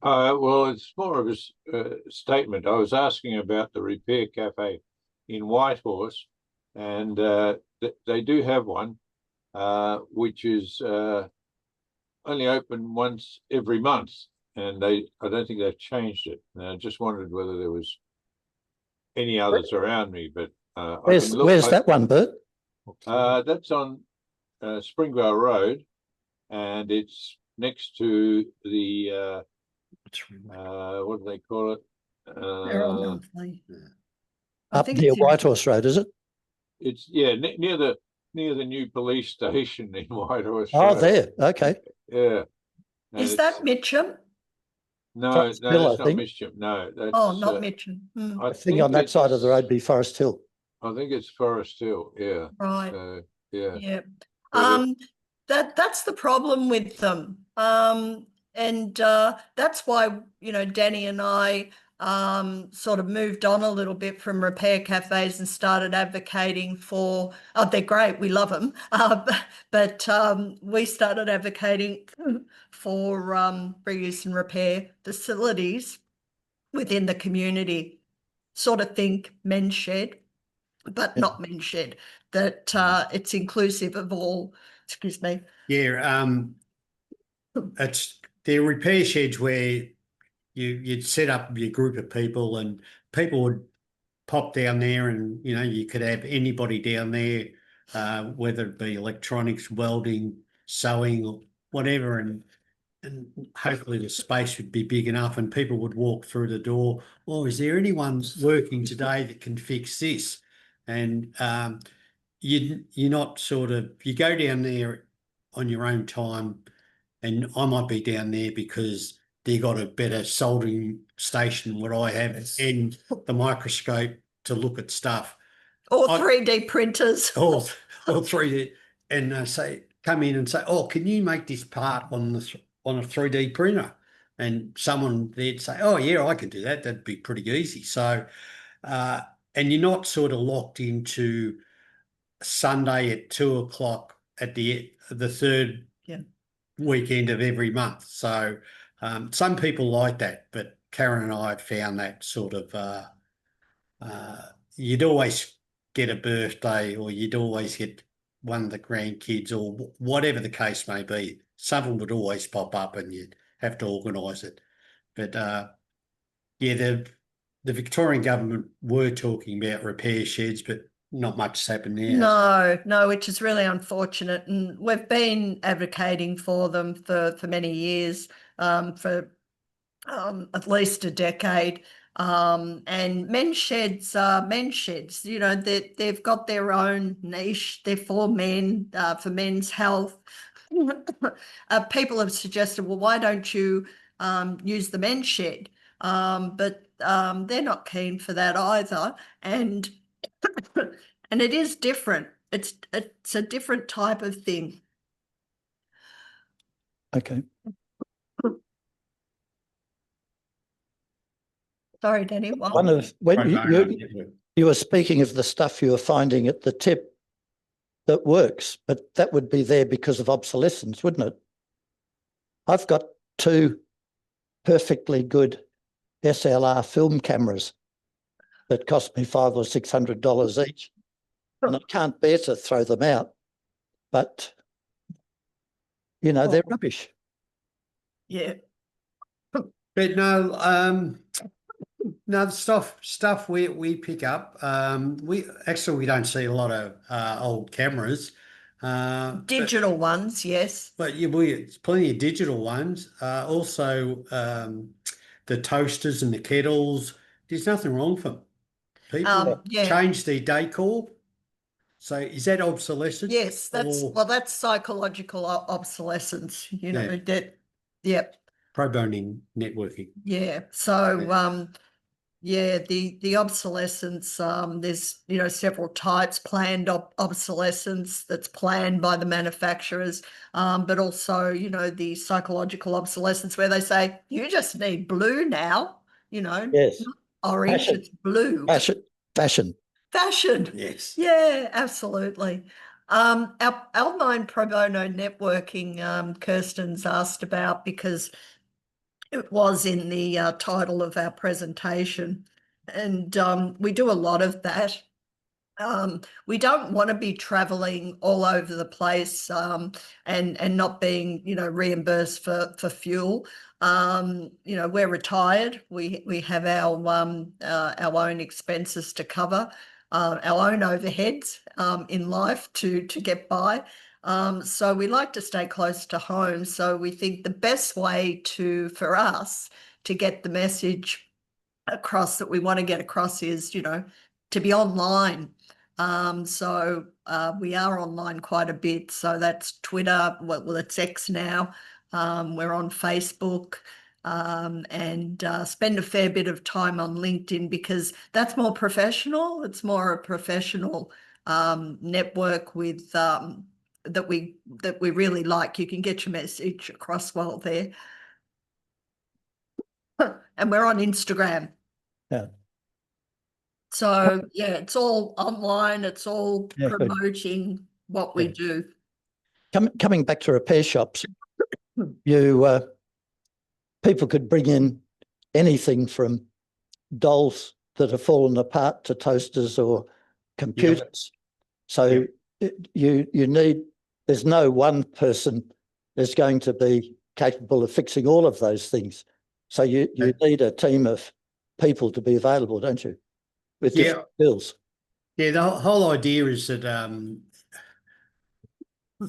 Well, it's more of a statement. I was asking about the repair cafe in Whitehorse, and they do have one, which is only open once every month, and I don't think they've changed it. And I just wondered whether there was any others around me, but Where's that one, Bert? That's on Springvale Road, and it's next to the what do they call it? They're all lovely. Up near Whitehorse Road, is it? It's near the new police station in Whitehorse. Oh, there. Okay. Yeah. Is that Mitcham? No, Forest Hill, that's I not think. Mitcham. No, that's Not Mitcham. I think on that side of the road be Forest Hill. I think it's Forest Hill. Yeah. Right. So, yeah. Yeah. But That's the problem with them. And that's why, Danny and I sort of moved on a little bit from repair cafes and started advocating for, they're great, we love them, but we started advocating for reuse and repair facilities within the community, sort of think men's shed, but not men's shed, that it's inclusive of all, excuse me. Yeah, they're repair sheds where you'd set up your group of people and people would pop down there and, you could have anybody down there, whether it be electronics, welding, sewing, or whatever, and hopefully the space would be big enough and people would walk through the door. Oh, is there anyone working today that can fix this? And you're not you go down there on your own time, and I might be down there because they got a better soldering station than what I have and the microscope to look at stuff. Or 3D printers. Or 3D. And come in and say, oh, can you make this part on a 3D printer? And someone there'd say, oh, yeah, I can do that. That'd be pretty easy. So, and you're not sort of locked into Sunday at 2:00 at the third weekend of every month. So some people like that, but Karen and I have found that sort of you'd always get a birthday or you'd always get one of the grandkids or whatever the case may be. Something would always pop up and you'd have to organise it. But the Victorian government were talking about repair sheds, but not much has happened there. No, which is really unfortunate. And we've been advocating for them for many years, for at least a decade. And men's sheds are men's sheds. They've got their own niche. They're for men, for men's health. People have suggested, well, why don't you use the men's shed? But they're not keen for that either. And it is different. It's a different type of thing. Okay. Sorry, Danny. When you were speaking of the stuff you were finding at the tip that works, but that would be there because of obsolescence, wouldn't it? I've got 2 perfectly good SLR film cameras that cost me $500 or $600 each, and I can't bear to throw them out, but they're rubbish. Yeah. But no, No, the stuff we pick up. We don't see a lot of old cameras. Digital ones, yes. But it's plenty of digital ones. Also, the toasters and the kettles. There's nothing wrong with them. People Yeah. change their decor. So is that obsolescence? Yes, that's psychological obsolescence, that, yep. Pro bono networking. Yeah. So, the obsolescence, there's, several types: planned obsolescence that's planned by the manufacturers, but also, the psychological obsolescence where they say, you just need blue now, Yes. not orange, Fashion. it's blue. Fashion. Yes. Yeah, absolutely. Our online pro bono networking, Kirsten's asked about, because it was in the title of our presentation, and we do a lot of that. We don't want to be traveling all over the place and not being, reimbursed for fuel. We're retired. We have our own expenses to cover, our own overheads in life to get by. So we like to stay close to home. So we think the best way for us to get the message across that we want to get across is, to be online. So we are online quite a bit. So that's Twitter. Well, it's X now. We're on Facebook, and spend a fair bit of time on LinkedIn, because that's more professional. It's more a professional network with that we really like. You can get your message across well there. And we're on Instagram. Yeah. So it's all online. It's all Yeah, good. promoting what we do. Coming back to repair shops, people could bring in anything from dolls that have fallen apart to toasters or computers. So there's no one person that's going to be capable of fixing all of those things. So you need a team of people to be available, don't you? With different skills. Yeah, the whole idea is that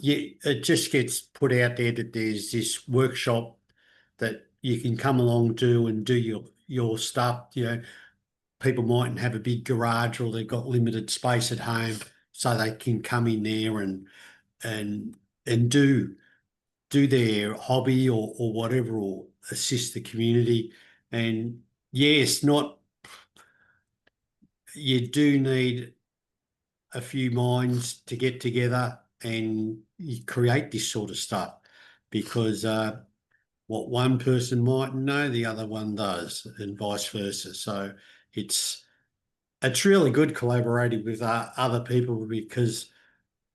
it just gets put out there that there's this workshop that you can come along to and do your stuff. People mightn't have a big garage, or they've got limited space at home, so they can come in there and do their hobby or whatever, or assist the community. And yes, you do need a few minds to get together and you create this sort of stuff, because what one person mightn't know, the other one does, and vice versa. So it's really good collaborating with other people, because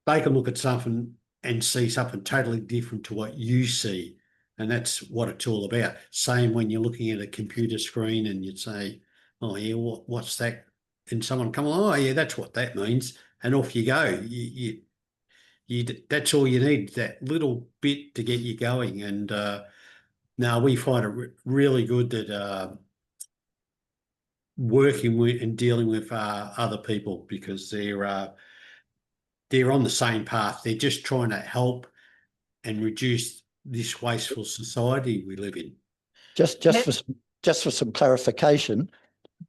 they can look at something and see something totally different to what you see. And that's what it's all about. Same when you're looking at a computer screen and you'd say, oh yeah, what's that? And someone come along, oh yeah, that's what that means. And off you go. That's all you need, that little bit to get you going. And now we find it really good that working with and dealing with other people, because they're on the same path. They're just trying to help and reduce this wasteful society we live in. Just for some clarification,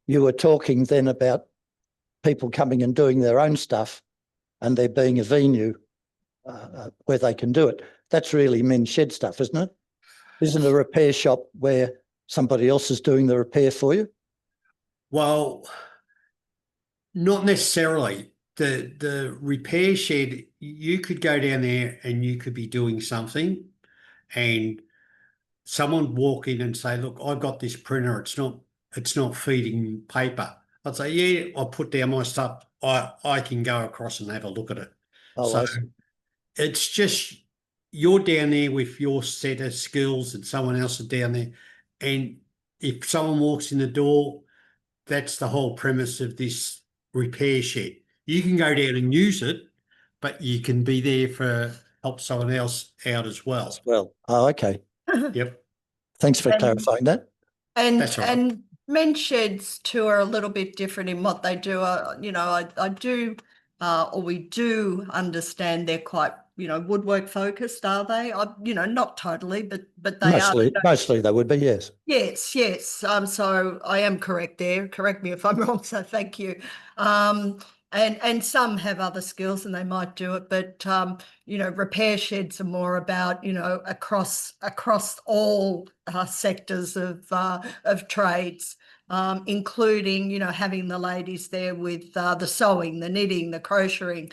you were talking then about people coming and doing their own stuff, and there being a venue where they can do it. That's really men's shed stuff, isn't it? Isn't a repair shop where somebody else is doing the repair for you? Well, not necessarily. The repair shed, you could go down there and you could be doing something, and someone walk in and say, look, I've got this printer, it's not feeding paper. I'd say, yeah, I'll put down my stuff. I can go across and have a look at it. Oh, so it's just, you're down there with your set of skills and someone else is down there. And if someone walks in the door, that's the whole premise of this repair shed. You can go down and use it, but you can be there for help someone else out as well. Oh, okay. Yep. Thanks for clarifying that. And That's right. and Men's sheds too are a little bit different in what they do. You know, I do, or we do understand they're quite, you know, woodwork focused, are they? You know, not totally, but they are. Mostly they would be, yes. Yes, yes. So I am correct there. Correct me if I'm wrong. So thank you. And some have other skills and they might do it, but you know, repair sheds are more about, you know, across all sectors of trades, including, you know, having the ladies there with the sewing, the knitting, the crocheting,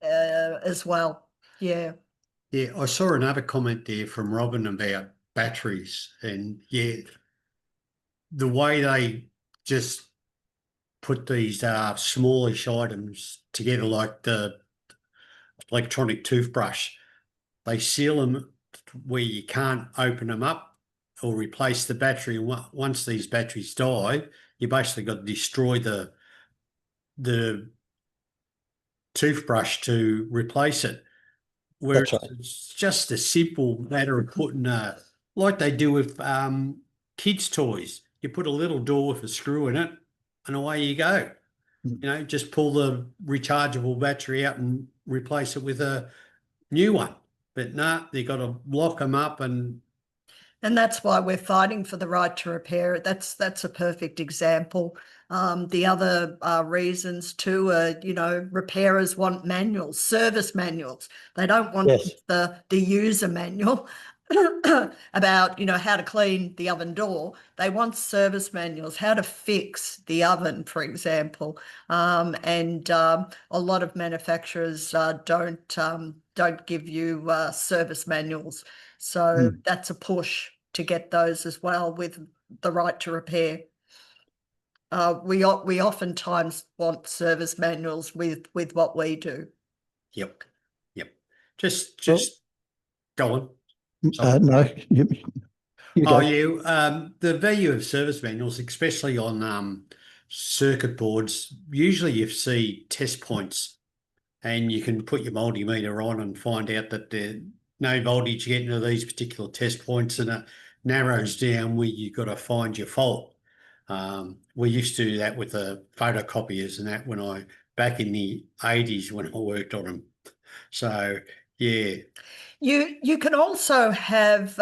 as well. Yeah. Yeah, I saw another comment there from Robin about batteries, and yeah, the way they just put these smallish items together, like the electronic toothbrush, they seal them where you can't open them up or replace the battery. And once these batteries die, you basically got to destroy the toothbrush to replace it. Whereas That's right. it's just a simple matter of putting like they do with kids' toys. You put a little door with a screw in it, and away you go. Mm. You know, just pull the rechargeable battery out and replace it with a new one. But nah, they got to lock them up, and that's why we're fighting for the right to repair. That's a perfect example. The other reasons too are, you know, repairers want manuals, service manuals. They don't want Yes. the user manual about, you know, how to clean the oven door. They want service manuals, how to fix the oven, for example. And a lot of manufacturers don't give you service manuals. So that's a push to get those as well with the right to repair. We oftentimes want service manuals with what we do. yep. Just go on. No, you Oh, go. yeah. The value of service manuals, especially on circuit boards, usually you see test points, and you can put your multimeter on and find out that there's no voltage getting to these particular test points, and it narrows down where you've got to find your fault. We used to do that with the photocopiers and that back in the 80s when I worked on them. So, yeah. You can also have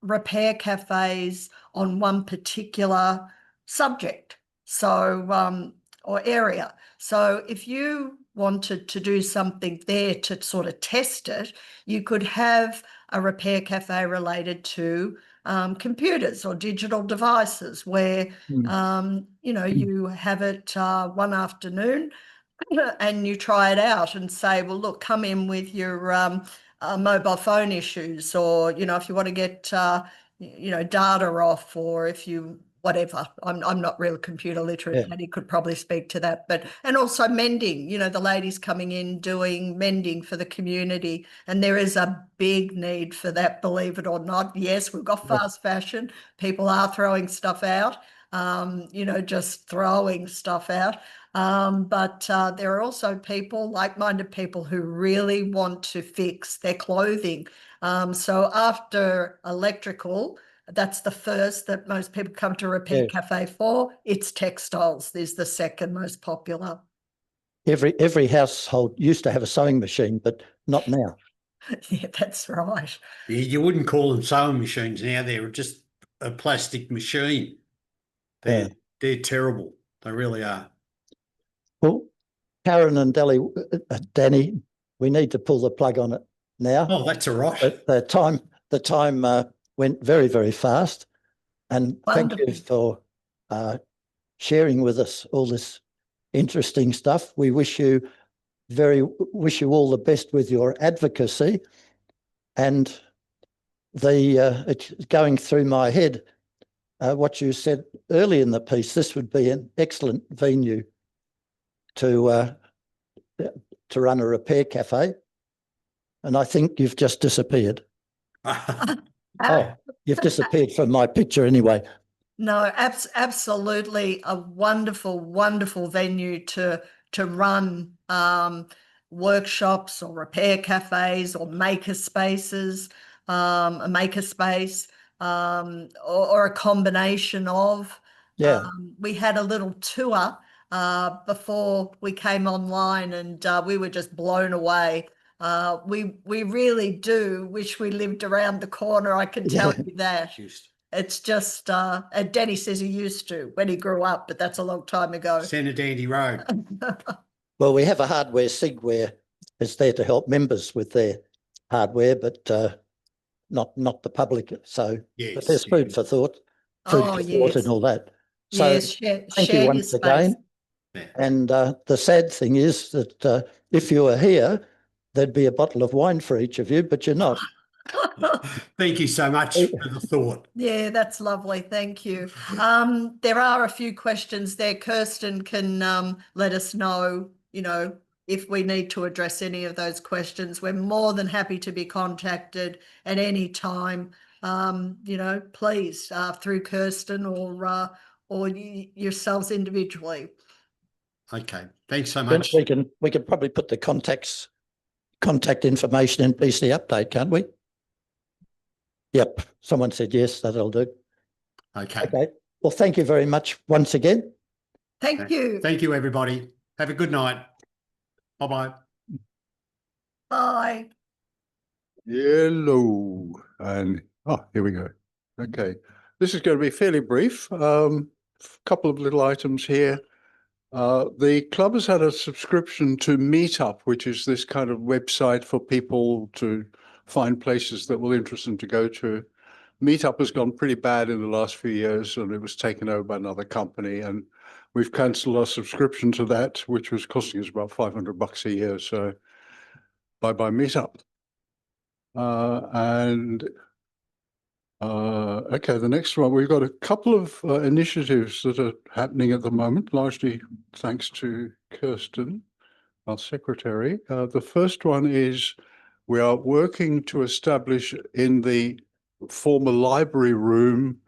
repair cafes on one particular subject, so or area. So if you wanted to do something there to sort of test it, you could have a repair cafe related to computers or digital devices where you know, you have it one afternoon and you try it out and say, well, look, come in with your mobile phone issues, or, you know, if you want to get, you know, data off, or if you, whatever. I'm not real computer literate. Yeah. Daddy could probably speak to that, and also mending, you know, the ladies coming in doing mending for the community. And there is a big need for that, believe it or not. Yes, we've got fast fashion. People are throwing stuff out, you know, just throwing stuff out. But there are also people, like-minded people, who really want to fix their clothing. So after electrical, that's the first that most people come to Repair Cafe for. It's textiles is the second most popular. Every household used to have a sewing machine, but not now. Yeah, that's right. You wouldn't call them sewing machines now. They're just a plastic machine. They're terrible. They really are. Well, Karen and Danny, we need to pull the plug on it now. Oh, that's all right. But the time went very, very fast. And Wonderful. Thank you for sharing with us all this interesting stuff. We wish you all the best with your advocacy. And it's going through my head what you said early in the piece. This would be an excellent venue to run a repair cafe, and I think you've just disappeared. Oh, you've disappeared from my picture anyway. No, absolutely a wonderful, wonderful venue to run workshops or repair cafes or maker spaces, a maker space. or a combination of. Yeah. We had a little tour before we came online, and we were just blown away. We really do wish we lived around the corner, I can tell you that. It's just, Denny says he used to when he grew up, but that's a long time ago. Senator Dandy Road. Well, we have a hardware SIG where it's there to help members with their hardware, but not the public. So Yes, but there's food for thought, food Oh, for thought yes. and all that. So Yes, thank share you your once space. again. Yeah. And the sad thing is that if you were here, there'd be a bottle of wine for each of you, but you're not. Thank you so much for the thought. Yeah, that's lovely. Thank you. There are a few questions there. Kirsten can let us know, if we need to address any of those questions. We're more than happy to be contacted at any time, please, through Kirsten or yourselves individually. Okay, thanks so Then much. we can probably put the contact information in PC update, can't we? Yep. Someone said yes, that'll do. Okay. Okay. Well, thank you very much once again. Thank you. Thank you, everybody. Have a good night. Bye-bye. Bye. Hello, and here we go. Okay, this is going to be fairly brief. Couple of little items here. The club has had a subscription to Meetup, which is this kind of website for people to find places that will interest them to go to. Meetup has gone pretty bad in the last few years, and it was taken over by another company, and we've cancelled our subscription to that, which was costing us about $500 a year. So bye-bye Meetup. Okay, the next one, we've got a couple of initiatives that are happening at the moment, largely thanks to Kirsten, our secretary. The first one is we are working to establish in the former library room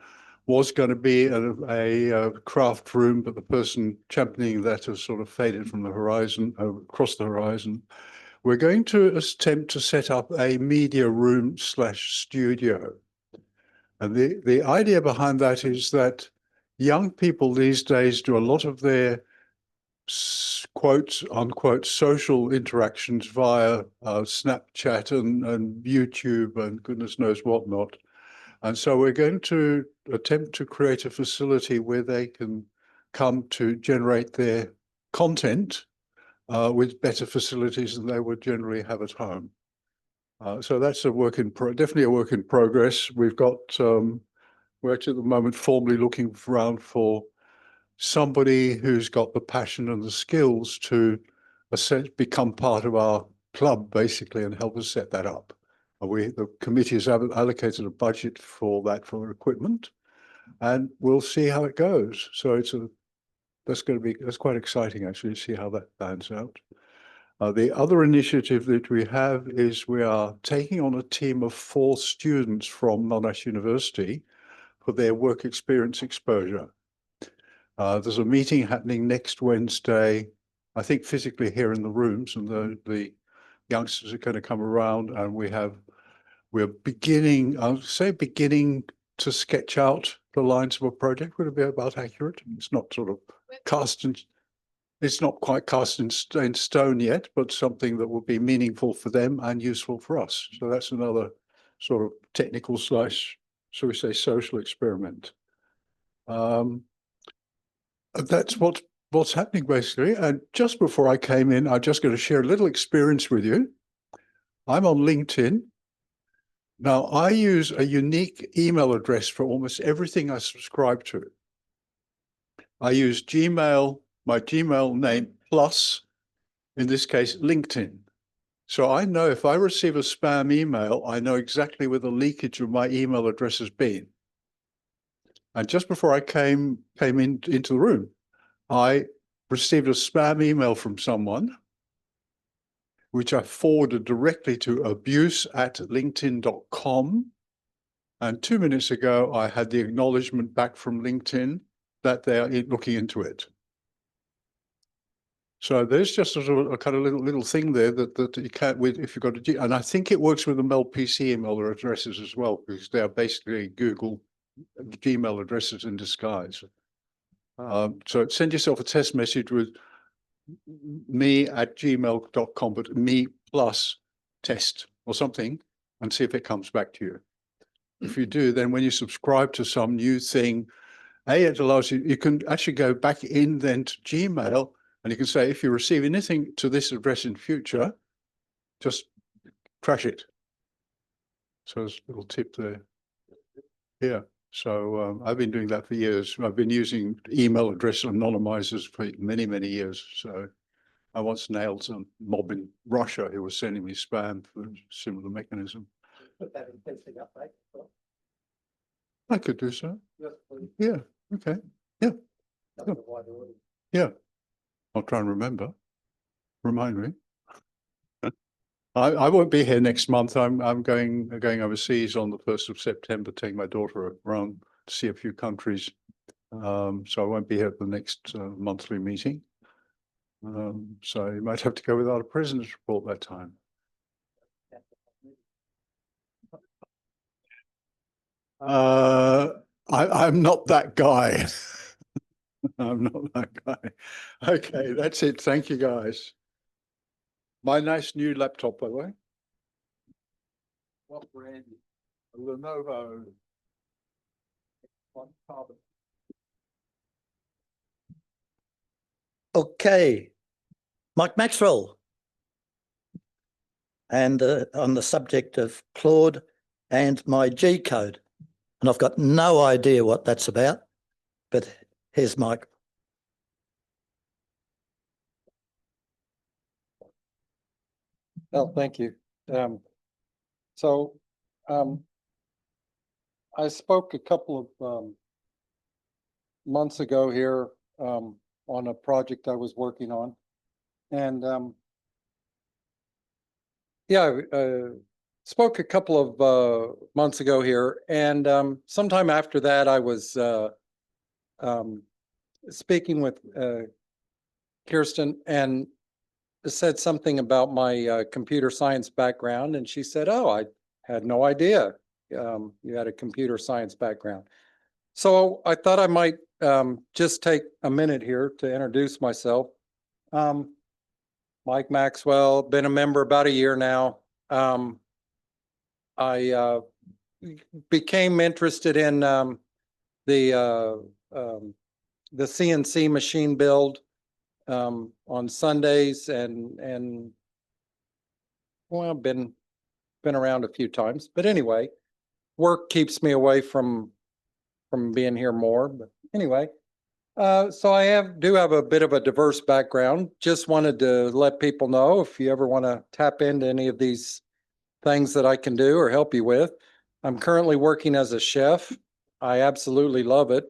was going to be a craft room, but the person championing that has sort of faded from the horizon, across the horizon. We're going to attempt to set up a media room / studio. And the idea behind that is that young people these days do a lot of their quote unquote social interactions via Snapchat and YouTube and goodness knows what not. And so we're going to attempt to create a facility where they can come to generate their content with better facilities than they would generally have at home. So that's definitely a work in progress. We've got, we're actually at the moment formally looking around for somebody who's got the passion and the skills to become part of our club, basically, and help us set that up. The committee has allocated a budget for that for equipment, and we'll see how it goes. So that's quite exciting actually to see how that pans out. The other initiative that we have is we are taking on a team of 4 students from Monash University for their work experience exposure. There's a meeting happening next Wednesday, I think physically here in the rooms, and the youngsters are going to come around, and we're beginning, I'll say beginning to sketch out the lines of a project. Would it be about accurate? It's not sort of it's not quite cast in stone yet, but something that will be meaningful for them and useful for us. So that's another sort of technical / shall we say social experiment. That's what's happening basically. And just before I came in, I'm just going to share a little experience with you. I'm on LinkedIn. Now I use a unique email address for almost everything I subscribe to. I use Gmail, my Gmail name plus, in this case, LinkedIn. So I know if I receive a spam email, I know exactly where the leakage of my email address has been. And just before I came into the room, I received a spam email from someone, which I forwarded directly to abuse@linkedin.com. And 2 minutes ago, I had the acknowledgement back from LinkedIn that they are looking into it. So there's just a kind of little thing there that you can't with if you've got a G, and I think it works with the MelbPC email addresses as well, because they are basically Google Gmail addresses in disguise. So send yourself a test message with me@gmail.com, but me plus test or something, and see if it comes back to you. If you do, then when you subscribe to some new thing, it allows you, you can actually go back in then to Gmail, and you can say, if you receive anything to this address in future, just trash it. So there's a little tip there. Yeah. So I've been doing that for years. I've been using email address anonymizers for many, many years. So I once nailed some mob in Russia who was sending me spam for a similar mechanism. Put that in testing update. I could do so. Yes, please. Yeah. Okay. Yeah. That's a wider audience. Yeah. I'll try and remember. Remind me. I won't be here next month. I'm going overseas on the 1st of September, taking my daughter around to see a few countries. So I won't be here at the next monthly meeting. So you might have to go without a president's report that time. I'm not that guy. I'm not that guy. Okay, that's it. Thank you, guys. My nice new laptop, by the way. What brand? A Lenovo. One carbon. Okay, Mike Maxwell. And on the subject of Claude and my GCode. And I've got no idea what that's about, but here's Mike. Well, thank you. I spoke a couple of months ago here on a project I was working on, and spoke a couple of months ago here, and sometime after that, I was speaking with Kirsten, and said something about my computer science background, and she said, "Oh, I had no idea you had a computer science background." So I thought I might just take a minute here to introduce myself. Mike Maxwell, been a member about a year now. I became interested in the CNC machine build on Sundays, and well, I've been around a few times, but anyway, work keeps me away from being here more. But anyway, so I do have a bit of a diverse background. Just wanted to let people know, if you ever want to tap into any of these things that I can do or help you with. I'm currently working as a chef. I absolutely love it.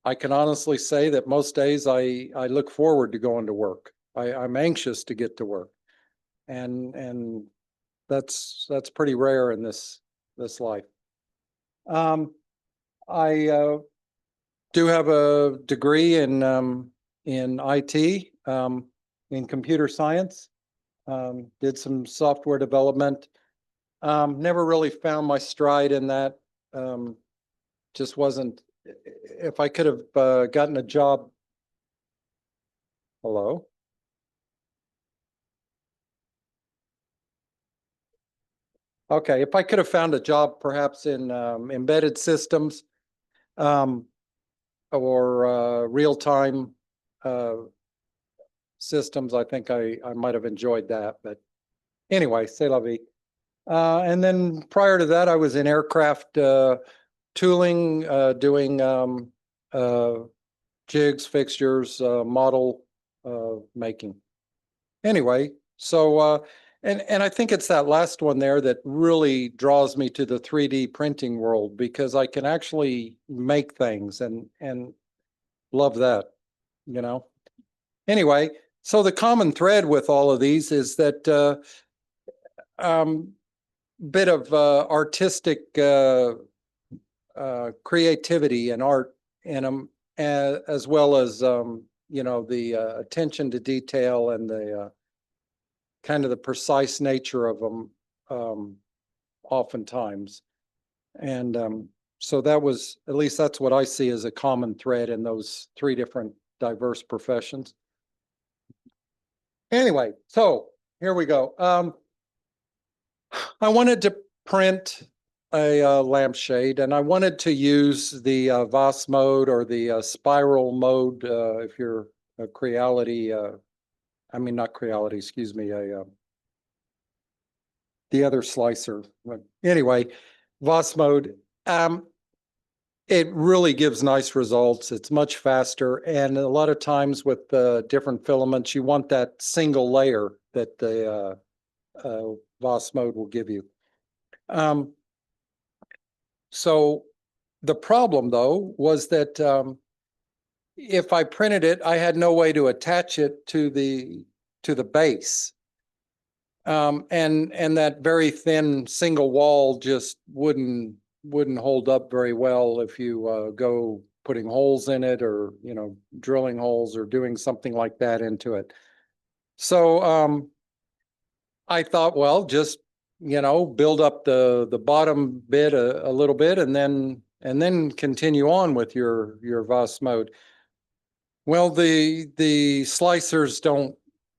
I can honestly say that most days I look forward to going to work. I'm anxious to get to work, and that's pretty rare in this life. I do have a degree in IT, in computer science. Did some software development. Never really found my stride in that. Just wasn't. If I could have gotten a job. Hello? Okay, if I could have found a job perhaps in embedded systems or real-time systems, I think I might have enjoyed that. But anyway, c'est la vie. And then prior to that, I was in aircraft tooling, doing jigs, fixtures, model making. Anyway, so and I think it's that last one there that really draws me to the 3D printing world, because I can actually make things and love that, you know. Anyway, so the common thread with all of these is that bit of artistic creativity and art in them, as well as you know, the attention to detail and the kind of the precise nature of them oftentimes. And so that was, at least that's what I see as a common thread in those three different diverse professions. Anyway, so here we go. I wanted to print a lampshade, and I wanted to use the VOS mode or the spiral mode if you're a Creality, I mean, not Creality, excuse me, the other slicer. But anyway, VOS mode. It really gives nice results. It's much faster. And a lot of times with different filaments, you want that single layer that the VOS mode will give you. So the problem though was that if I printed it, I had no way to attach it to the base. And that very thin single wall just wouldn't hold up very well if you go putting holes in it, or, you know, drilling holes or doing something like that into it. So I thought, well, just, you know, build up the bottom bit a little bit, and then continue on with your VOS mode. Well, the slicers don't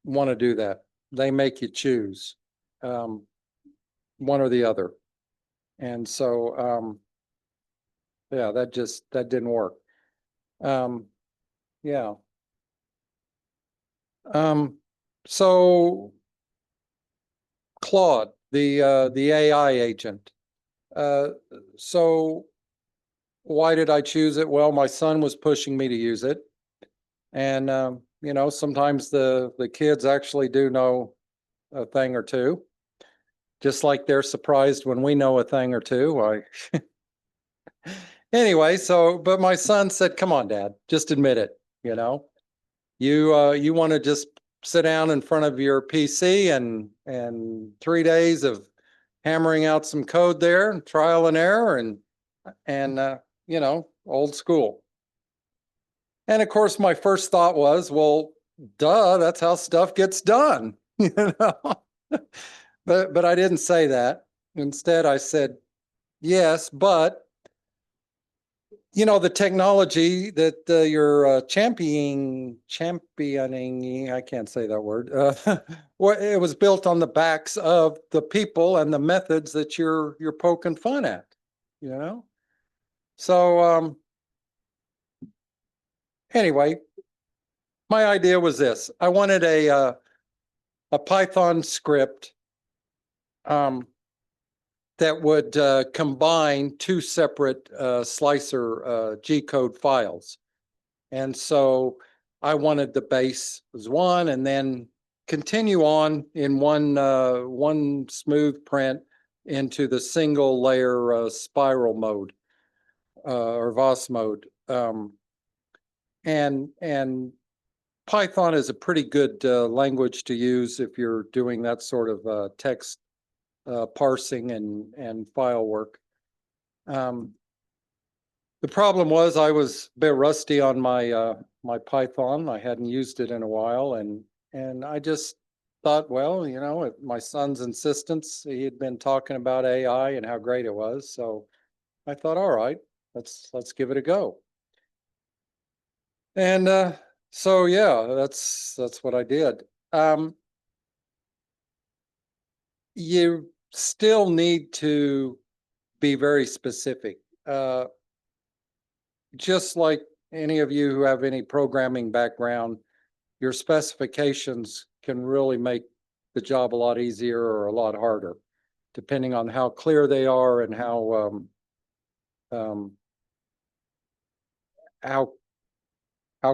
want to do that. They make you choose one or the other. And so, yeah, that didn't work. Yeah. So Claude, the AI agent. So why did I choose it? Well, my son was pushing me to use it. And, you know, sometimes the kids actually do know a thing or two. Just like they're surprised when we know a thing or two. Anyway, but my son said, come on, Dad, just admit it. You know, you want to just sit down in front of your PC and 3 days of hammering out some code there, trial and error, and you know, old school. And of course, my first thought was, well, duh, that's how stuff gets done. You know, but I didn't say that. Instead, I said, yes, but you know, the technology that you're championing, I can't say that word. It was built on the backs of the people and the methods that you're poking fun at, you know? So anyway, my idea was this. I wanted a Python script that would combine two separate slicer GCode files. And so I wanted the base as one, and then continue on in one smooth print into the single layer spiral mode or VOS mode. And Python is a pretty good language to use if you're doing that sort of text parsing and file work. The problem was I was a bit rusty on my my Python. I hadn't used it in a while, and I just thought, well, you know, at my son's insistence, he had been talking about AI and how great it was. So I thought, all right, let's give it a go. And so yeah, that's what I did. You still need to be very specific. Just like any of you who have any programming background, your specifications can really make the job a lot easier or a lot harder, depending on how clear they are and how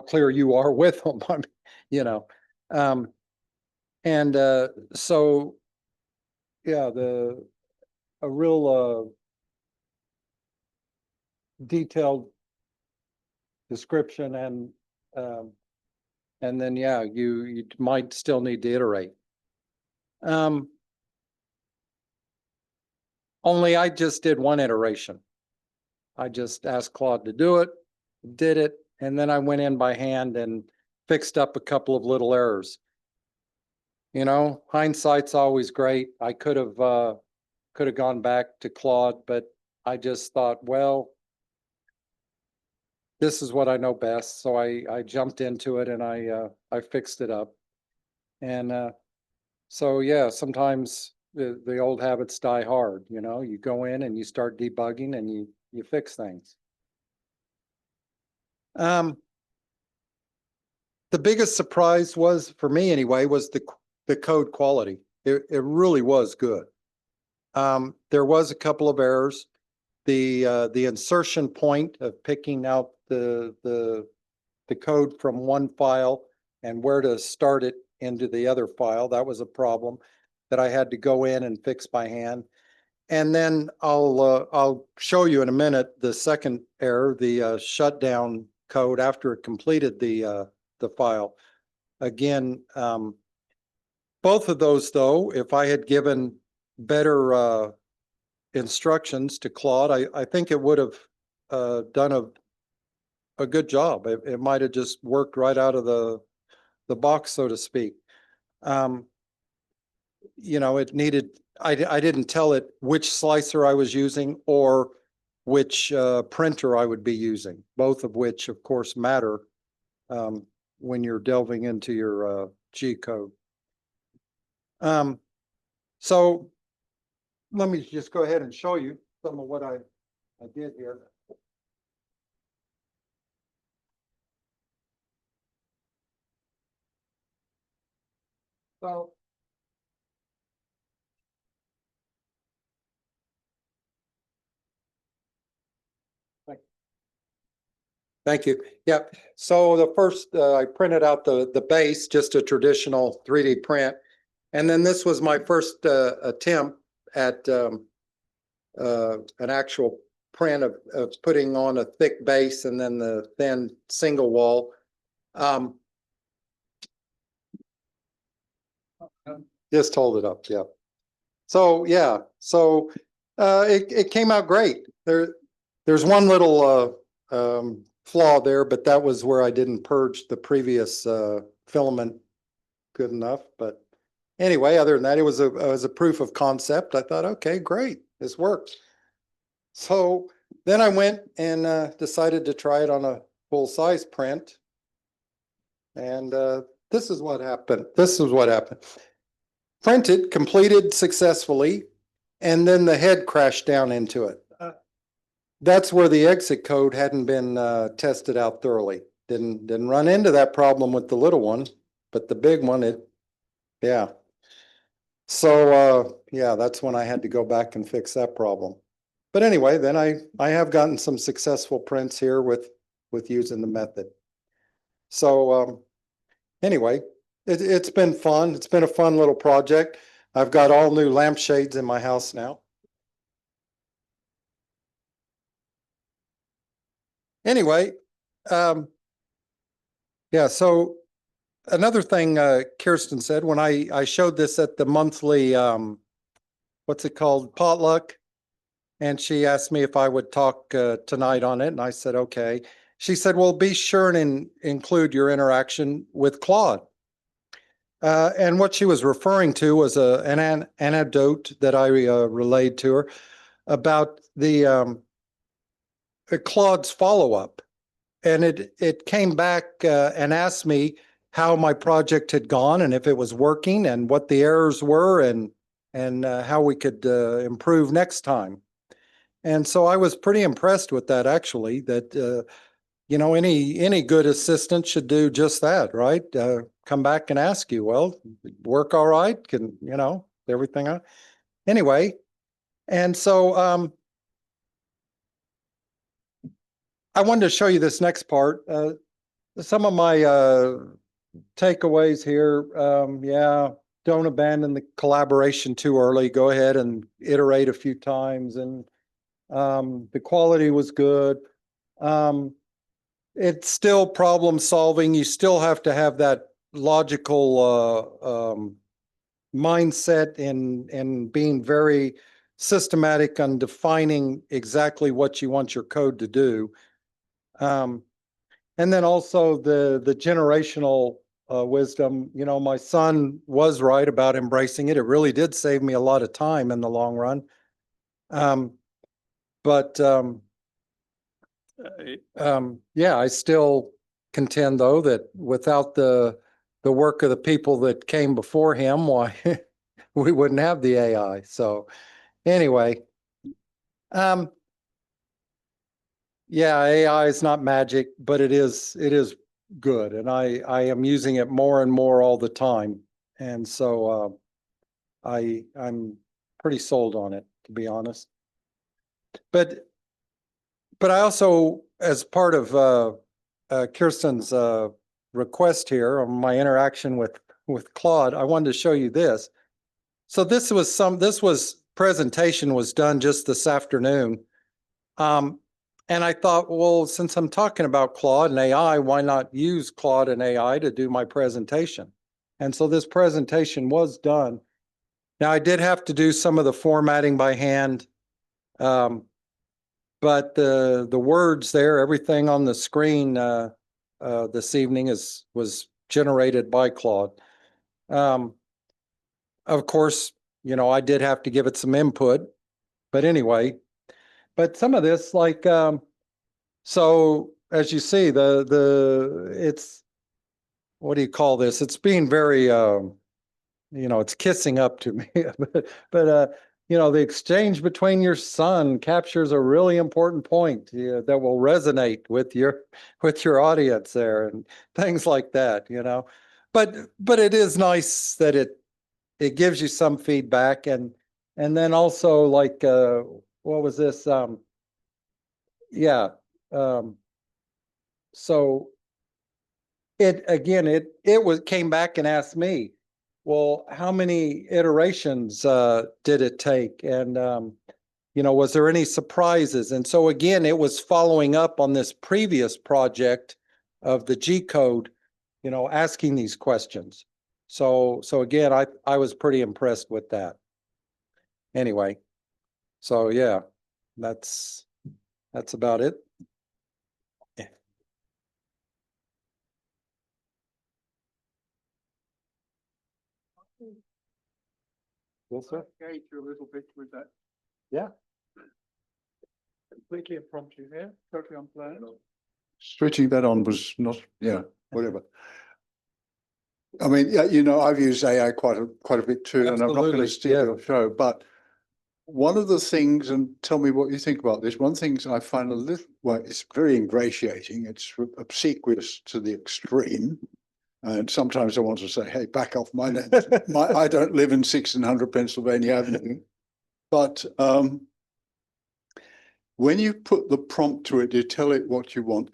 clear you are with them, you know. So yeah, a real detailed description, and then yeah, you might still need to iterate. Only I just did one iteration. I just asked Claude to do it, did it, and then I went in by hand and fixed up a couple of little errors. You know, hindsight's always great. I could have gone back to Claude, but I just thought, well, this is what I know best. So I jumped into it and I fixed it up. And so yeah, sometimes the old habits die hard. You know, you go in and you start debugging and you fix things. The biggest surprise was, for me anyway, was the code quality. It really was good. There was a couple of errors. The insertion point of picking out the code from one file and where to start it into the other file, that was a problem that I had to go in and fix by hand. And then I'll show you in a minute the second error, the shutdown code after it completed the file. Again, both of those though, if I had given better instructions to Claude, I think it would have done a good job. It might have just worked right out of the box, so to speak. You know, it needed, I didn't tell it which slicer I was using or which printer I would be using, both of which of course matter when you're delving into your GCode. So let me just go ahead and show you some of what I did here. So thank you. Yep. So the first, I printed out the base, just a traditional 3D print. And then this was my first attempt at an actual print of putting on a thick base and then the thin single wall. Just hold it up. Yeah. So yeah. So it came out great. There's one little flaw there, but that was where I didn't purge the previous filament good enough. But anyway, other than that, it was a proof of concept. I thought, okay, great, this works. So then I went and decided to try it on a full size print. And this is what happened. Printed, completed successfully, and then the head crashed down into it. That's where the exit code hadn't been tested out thoroughly. Didn't run into that problem with the little one, but the big one, yeah. So yeah, that's when I had to go back and fix that problem. But anyway, then I have gotten some successful prints here with using the method. So anyway, it's been fun. It's been a fun little project. I've got all new lampshades in my house now. Anyway, yeah, so another thing Kirsten said when I showed this at the monthly, what's it called, potluck, and she asked me if I would talk tonight on it, and I said, okay. She said, well, be sure and include your interaction with Claude. And what she was referring to was an anecdote that I relayed to her about the Claude's follow-up. And it came back and asked me how my project had gone and if it was working and what the errors were and how we could improve next time. And so I was pretty impressed with that, actually, that you know, any good assistant should do just that, right? Come back and ask you, well, work all right? Can, you know, everything out? Anyway, and so I wanted to show you this next part. Some of my takeaways here, yeah, don't abandon the collaboration too early. Go ahead and iterate a few times, and the quality was good. It's still problem solving. You still have to have that logical mindset in being very systematic on defining exactly what you want your code to do. and then also the generational wisdom. You know, my son was right about embracing it. It really did save me a lot of time in the long run. Yeah, I still contend though that without the work of the people that came before him, why we wouldn't have the AI. So anyway, yeah, AI is not magic, but it is good, and I am using it more and more all the time, and so I'm pretty sold on it, to be honest. But I also, as part of Kirsten's request here on my interaction with Claude, I wanted to show you this. So this presentation was done just this afternoon. And I thought, well, since I'm talking about Claude and AI, why not use Claude and AI to do my presentation? And so this presentation was done. Now I did have to do some of the formatting by hand, but the words there, everything on the screen this evening was generated by Claude. Of course, you know, I did have to give it some input, but anyway, but some of this, like, so as you see, it's, what do you call this? It's being very, you know, it's kissing up to me, but you know, the exchange between your son captures a really important point that will resonate with your audience there, and things like that, you know. But it is nice that it gives you some feedback, and then also, like, what was this? Yeah. So it came back and asked me, well, how many iterations did it take? And you know, was there any surprises? And so again, it was following up on this previous project of the GCode, you know, asking these questions. So again, I was pretty impressed with that. Anyway, so yeah, that's about it. Yes, sir. Engage you a little bit with that. Yeah. Completely impromptu here, totally unplanned. Switching that on was not, yeah, whatever. I mean, yeah, you know, I've used AI quite a bit too, and I'm not going to steal your show, but one of the things, and tell me what you think about this, one thing I find a little, well, it's very ingratiating. It's obsequious to the extreme. And sometimes I want to say, hey, back off my land. I don't live in 1600 Pennsylvania Avenue. But when you put the prompt to it, you tell it what you want,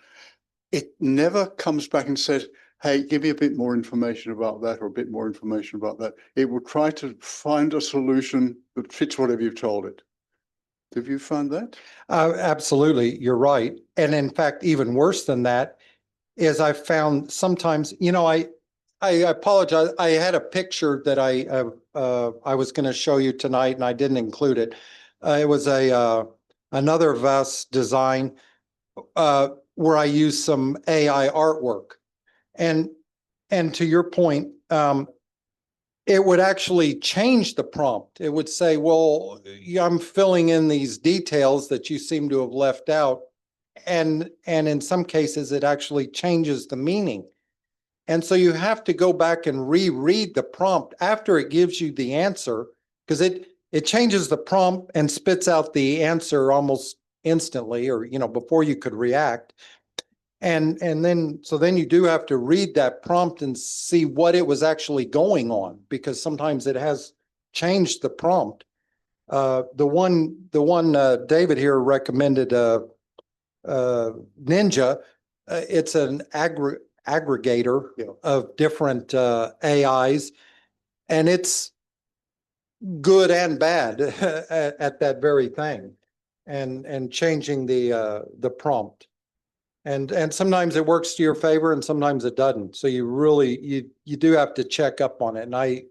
it never comes back and says, hey, give me a bit more information about that or a bit more information about that. It will try to find a solution that fits whatever you've told it. Have you found that? Absolutely, you're right. And in fact, even worse than that is I found sometimes, you know, I apologize. I had a picture that I was going to show you tonight, and I didn't include it. It was another vase design where I used some AI artwork, and to your point, it would actually change the prompt. It would say, well, I'm filling in these details that you seem to have left out. And in some cases, it actually changes the meaning. And so you have to go back and reread the prompt after it gives you the answer, because it changes the prompt and spits out the answer almost instantly, or, you know, before you could react. And then you do have to read that prompt and see what it was actually going on, because sometimes it has changed the prompt. The one David here recommended, Ninja, it's an aggregator of different AIs, and it's good and bad at that very thing, and changing the prompt. And sometimes it works to your favor and sometimes it doesn't. So you really, you do have to check up on it. And I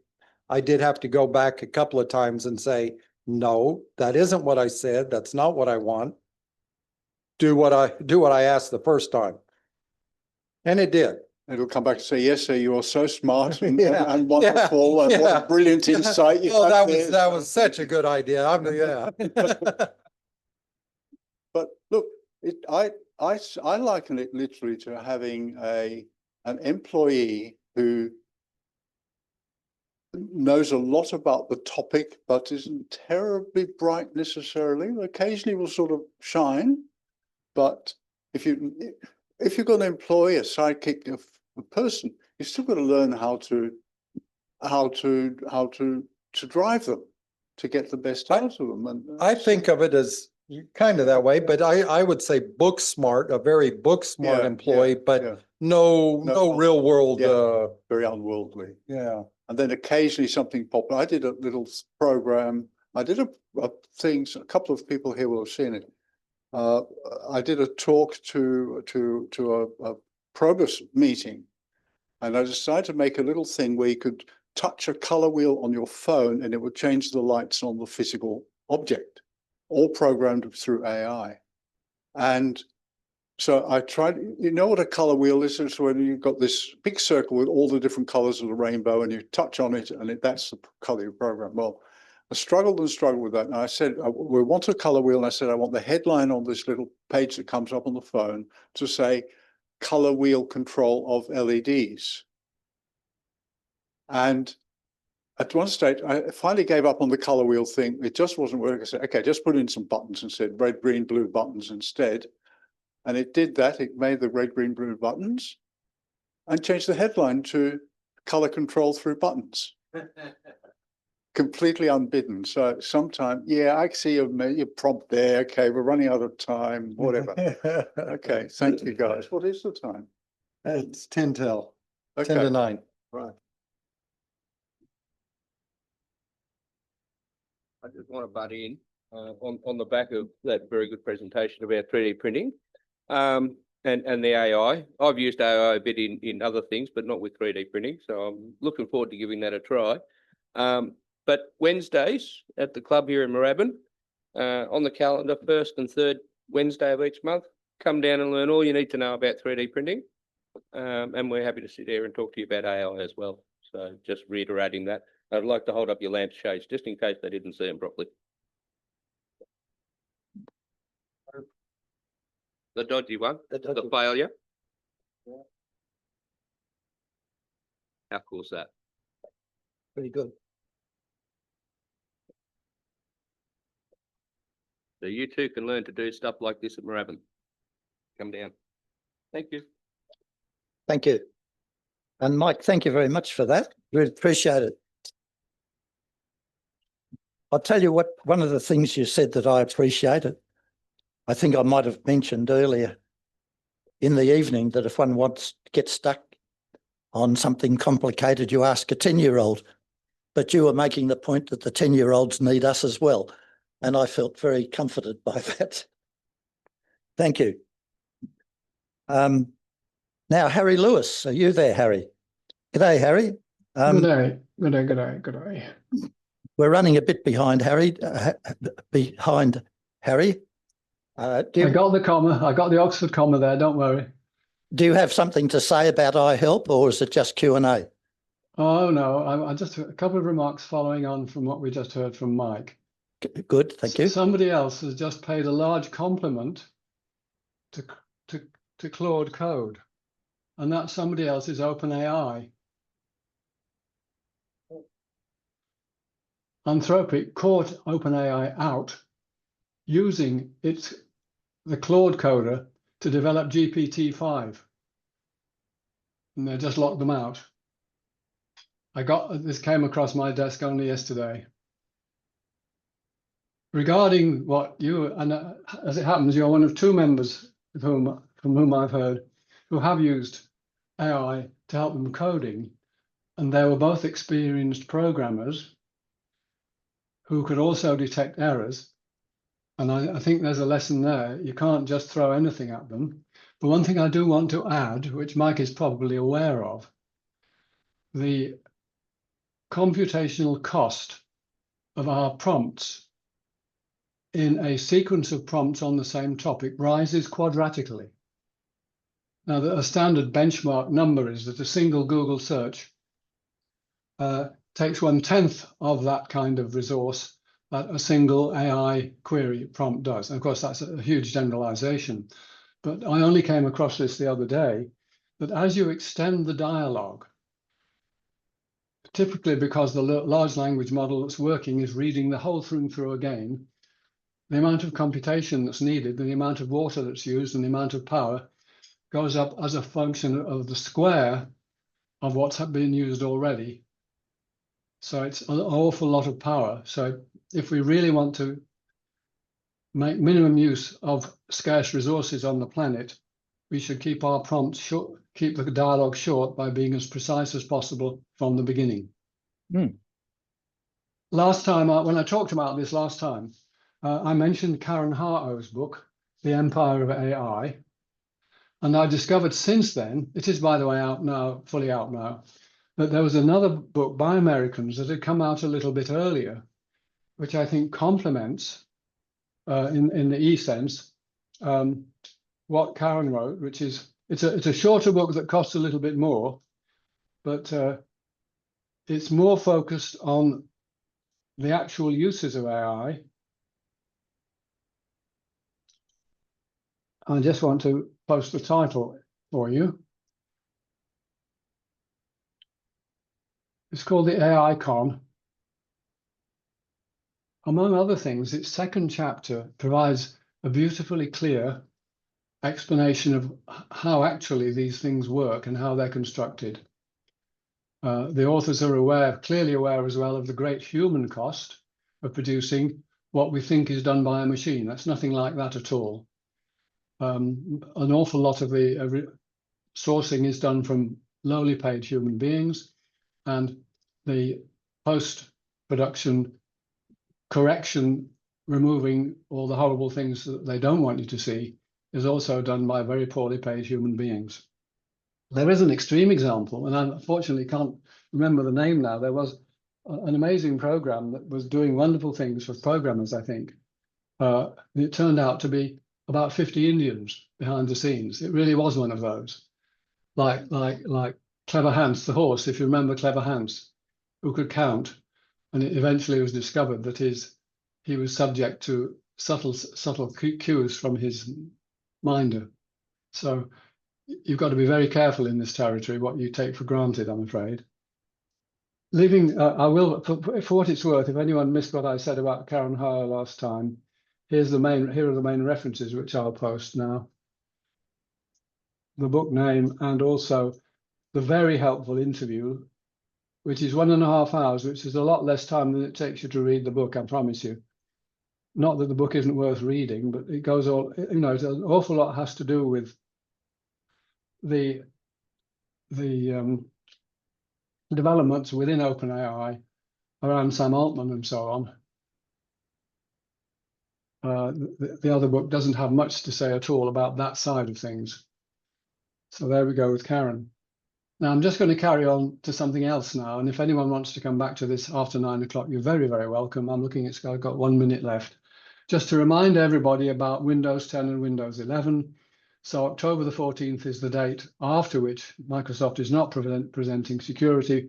did have to go back a couple of times and say, no, that isn't what I said. That's not what I want. Do what I asked the first time. And it did. It'll come back and say, yes, sir, you are so smart and, Yeah, and wonderful, and what yeah. a brilliant insight you Oh, have that there. was such a good idea. Yeah. But look, I liken it literally to having an employee who knows a lot about the topic, but isn't terribly bright necessarily. Occasionally will sort of shine, but if you're going to employ a sidekick of a person, you've still got to learn how to drive them to get the best out of them. And I think of it as kind of that way, but I would say book smart, a very book smart employee, but no real world. Very unworldly. Yeah. And then occasionally something popped. I did a little program. I did a thing. A couple of people here will have seen it. I did a talk to a Probus meeting, and I decided to make a little thing where you could touch a color wheel on your phone and it would change the lights on the physical object, all programmed through AI. And so I tried, you know what a color wheel is? It's when you've got this big circle with all the different colors of the rainbow and you touch on it and that's the color you program. Well, I struggled with that. And I said, we want a color wheel. And I said, I want the headline on this little page that comes up on the phone to say color wheel control of LEDs. And at one stage, I finally gave up on the color wheel thing. It just wasn't working. I said, okay, just put in some buttons and said red, green, blue buttons instead. And it did that. It made the red, green, blue buttons and changed the headline to color control through buttons. Completely unbidden. So sometime, yeah, I see your prompt there. Okay, we're running out of time, whatever. Okay, thank you guys. What is the time? It's 10 till. Okay. 10 to 9. Right. I just want to butt in on the back of that very good presentation about 3D printing and the AI. I've used AI a bit in other things, but not with 3D printing. So I'm looking forward to giving that a try. But Wednesdays at the club here in Moorabbin, on the calendar, 1st and 3rd Wednesday of each month, come down and learn all you need to know about 3D printing. And we're happy to sit there and talk to you about AI as well. So just reiterating that. I'd like to hold up your lampshades just in case they didn't see them properly. The dodgy one, the failure. Yeah. How cool is that? Pretty good. So you too can learn to do stuff like this at Moorabbin. Come down. Thank you. Thank you. And Mike, thank you very much for that. Really appreciate it. I'll tell you what, one of the things you said that I appreciated, I think I might have mentioned earlier in the evening that if one wants to get stuck on something complicated, you ask a 10-year-old. But you were making the point that the 10-year-olds need us as well. And I felt very comforted by that. Thank you. Now, Harry Lewis, are you there, Harry? G'day, Harry. Good day. We're running a bit behind, Harry. I got the comma. I got the Oxford comma there. Don't worry. Do you have something to say about iHelp, or is it just Q&A? Oh no, I just a couple of remarks following on from what we just heard from Mike. Good, thank you. Somebody else has just paid a large compliment to Claude Code, and that somebody else is OpenAI. Anthropic caught OpenAI out using the Claude coder to develop GPT-5, and they just locked them out. This came across my desk only yesterday. Regarding what as it happens, you're one of two members from whom I've heard who have used AI to help them coding, and they were both experienced programmers who could also detect errors. And I think there's a lesson there. You can't just throw anything at them. But one thing I do want to add, which Mike is probably aware of, the computational cost of our prompts in a sequence of prompts on the same topic rises quadratically. Now, a standard benchmark number is that a single Google search takes 1/10 of that kind of resource that a single AI query prompt does. And of course, that's a huge generalization. But I only came across this the other day, that as you extend the dialogue, typically because the large language model that's working is reading the whole thing through again, the amount of computation that's needed, and the amount of water that's used, and the amount of power goes up as a function of the square of what's been used already. So it's an awful lot of power. So if we really want to make minimum use of scarce resources on the planet, we should keep our prompts short, keep the dialogue short by being as precise as possible from the beginning. Last time, when I talked about this last time, I mentioned Karen Hartow's book, The Empire of AI. And I discovered since then, it is by the way out now, fully out now, that there was another book by Americans that had come out a little bit earlier, which I think complements, in the E sense, what Karen wrote, which is, it's a shorter book that costs a little bit more, but it's more focused on the actual uses of AI. I just want to post the title for you. It's called the AI Con. Among other things, its second chapter provides a beautifully clear explanation of how actually these things work and how they're constructed. The authors are clearly aware as well of the great human cost of producing what we think is done by a machine. That's nothing like that at all. An awful lot of the sourcing is done from lowly paid human beings, and the post-production correction, removing all the horrible things that they don't want you to see, is also done by very poorly paid human beings. There is an extreme example, and I unfortunately can't remember the name now. There was an amazing program that was doing wonderful things for programmers, I think. It turned out to be about 50 Indians behind the scenes. It really was one of those. Like Clever Hans, the horse, if you remember Clever Hans, who could count. And it eventually was discovered that he was subject to subtle cues from his minder. So you've got to be very careful in this territory what you take for granted, I'm afraid. I will, for what it's worth, if anyone missed what I said about Karen Hartow last time, here are the main references which I'll post now. The book name and also the very helpful interview, which is 1.5 hours, which is a lot less time than it takes you to read the book, I promise you. Not that the book isn't worth reading, but it goes all, an awful lot has to do with the developments within OpenAI around Sam Altman and so on. The other book doesn't have much to say at all about that side of things. So there we go with Karen. Now I'm just going to carry on to something else now. And if anyone wants to come back to this after 9 o'clock, you're very, very welcome. I'm looking at, I've got 1 minute left. Just to remind everybody about Windows 10 and Windows 11. So October the 14th is the date after which Microsoft is not presenting security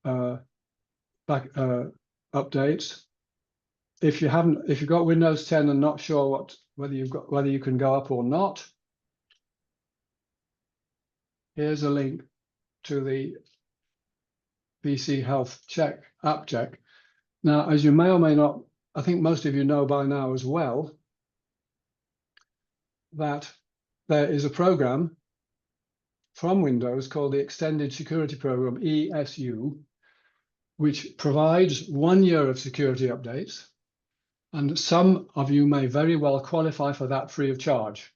updates. If you've got Windows 10 and not sure whether you can go up or not, here's a link to the PC Health app check. Now, as you may or may not, I think most of you know by now as well, that there is a program from Windows called the Extended Security Program, ESU, which provides 1 year of security updates. And some of you may very well qualify for that free of charge.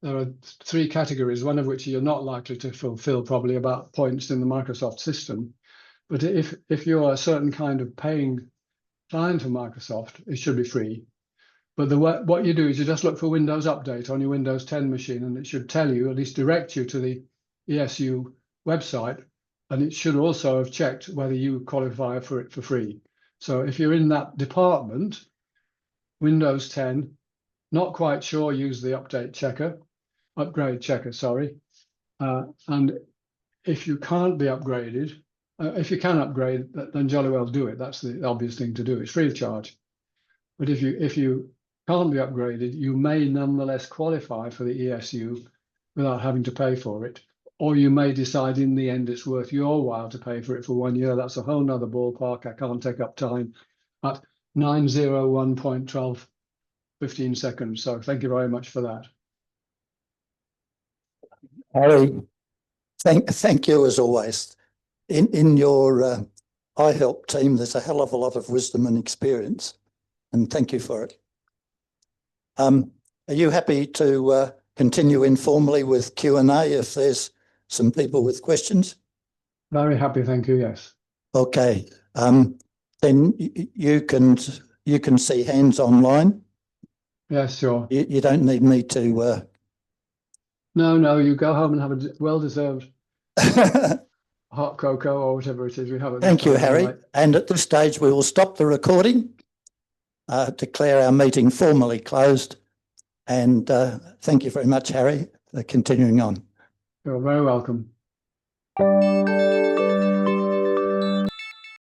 There are 3 categories, one of which you're not likely to fulfill, probably about points in the Microsoft system. But if you're a certain kind of paying client of Microsoft, it should be free. But what you do is you just look for Windows Update on your Windows 10 machine, and it should tell you, at least direct you to the ESU website. And it should also have checked whether you qualify for it for free. So if you're in that department, Windows 10, not quite sure, use the update checker. upgrade checker, sorry. And if you can't be upgraded, if you can upgrade, then jolly well do it. That's the obvious thing to do. It's free of charge. But if you can't be upgraded, you may nonetheless qualify for the ESU without having to pay for it. Or you may decide in the end it's worth your while to pay for it for 1 year. That's a whole nother ballpark. I can't take up time at 901.1215 seconds. So thank you very much for that. Harry, thank you as always. In your iHelp team, there's a hell of a lot of wisdom and experience, and thank you for it. Are you happy to continue informally with Q&A if there's some people with questions? Very happy, thank you, yes. Okay, then you can see hands online. Yes, sure. You don't need me to... No, you go home and have a well-deserved hot cocoa or whatever it is we have. Thank you, Harry. And at this stage, we will stop the recording, declare our meeting formally closed. And thank you very much, Harry, for continuing on. You're very welcome.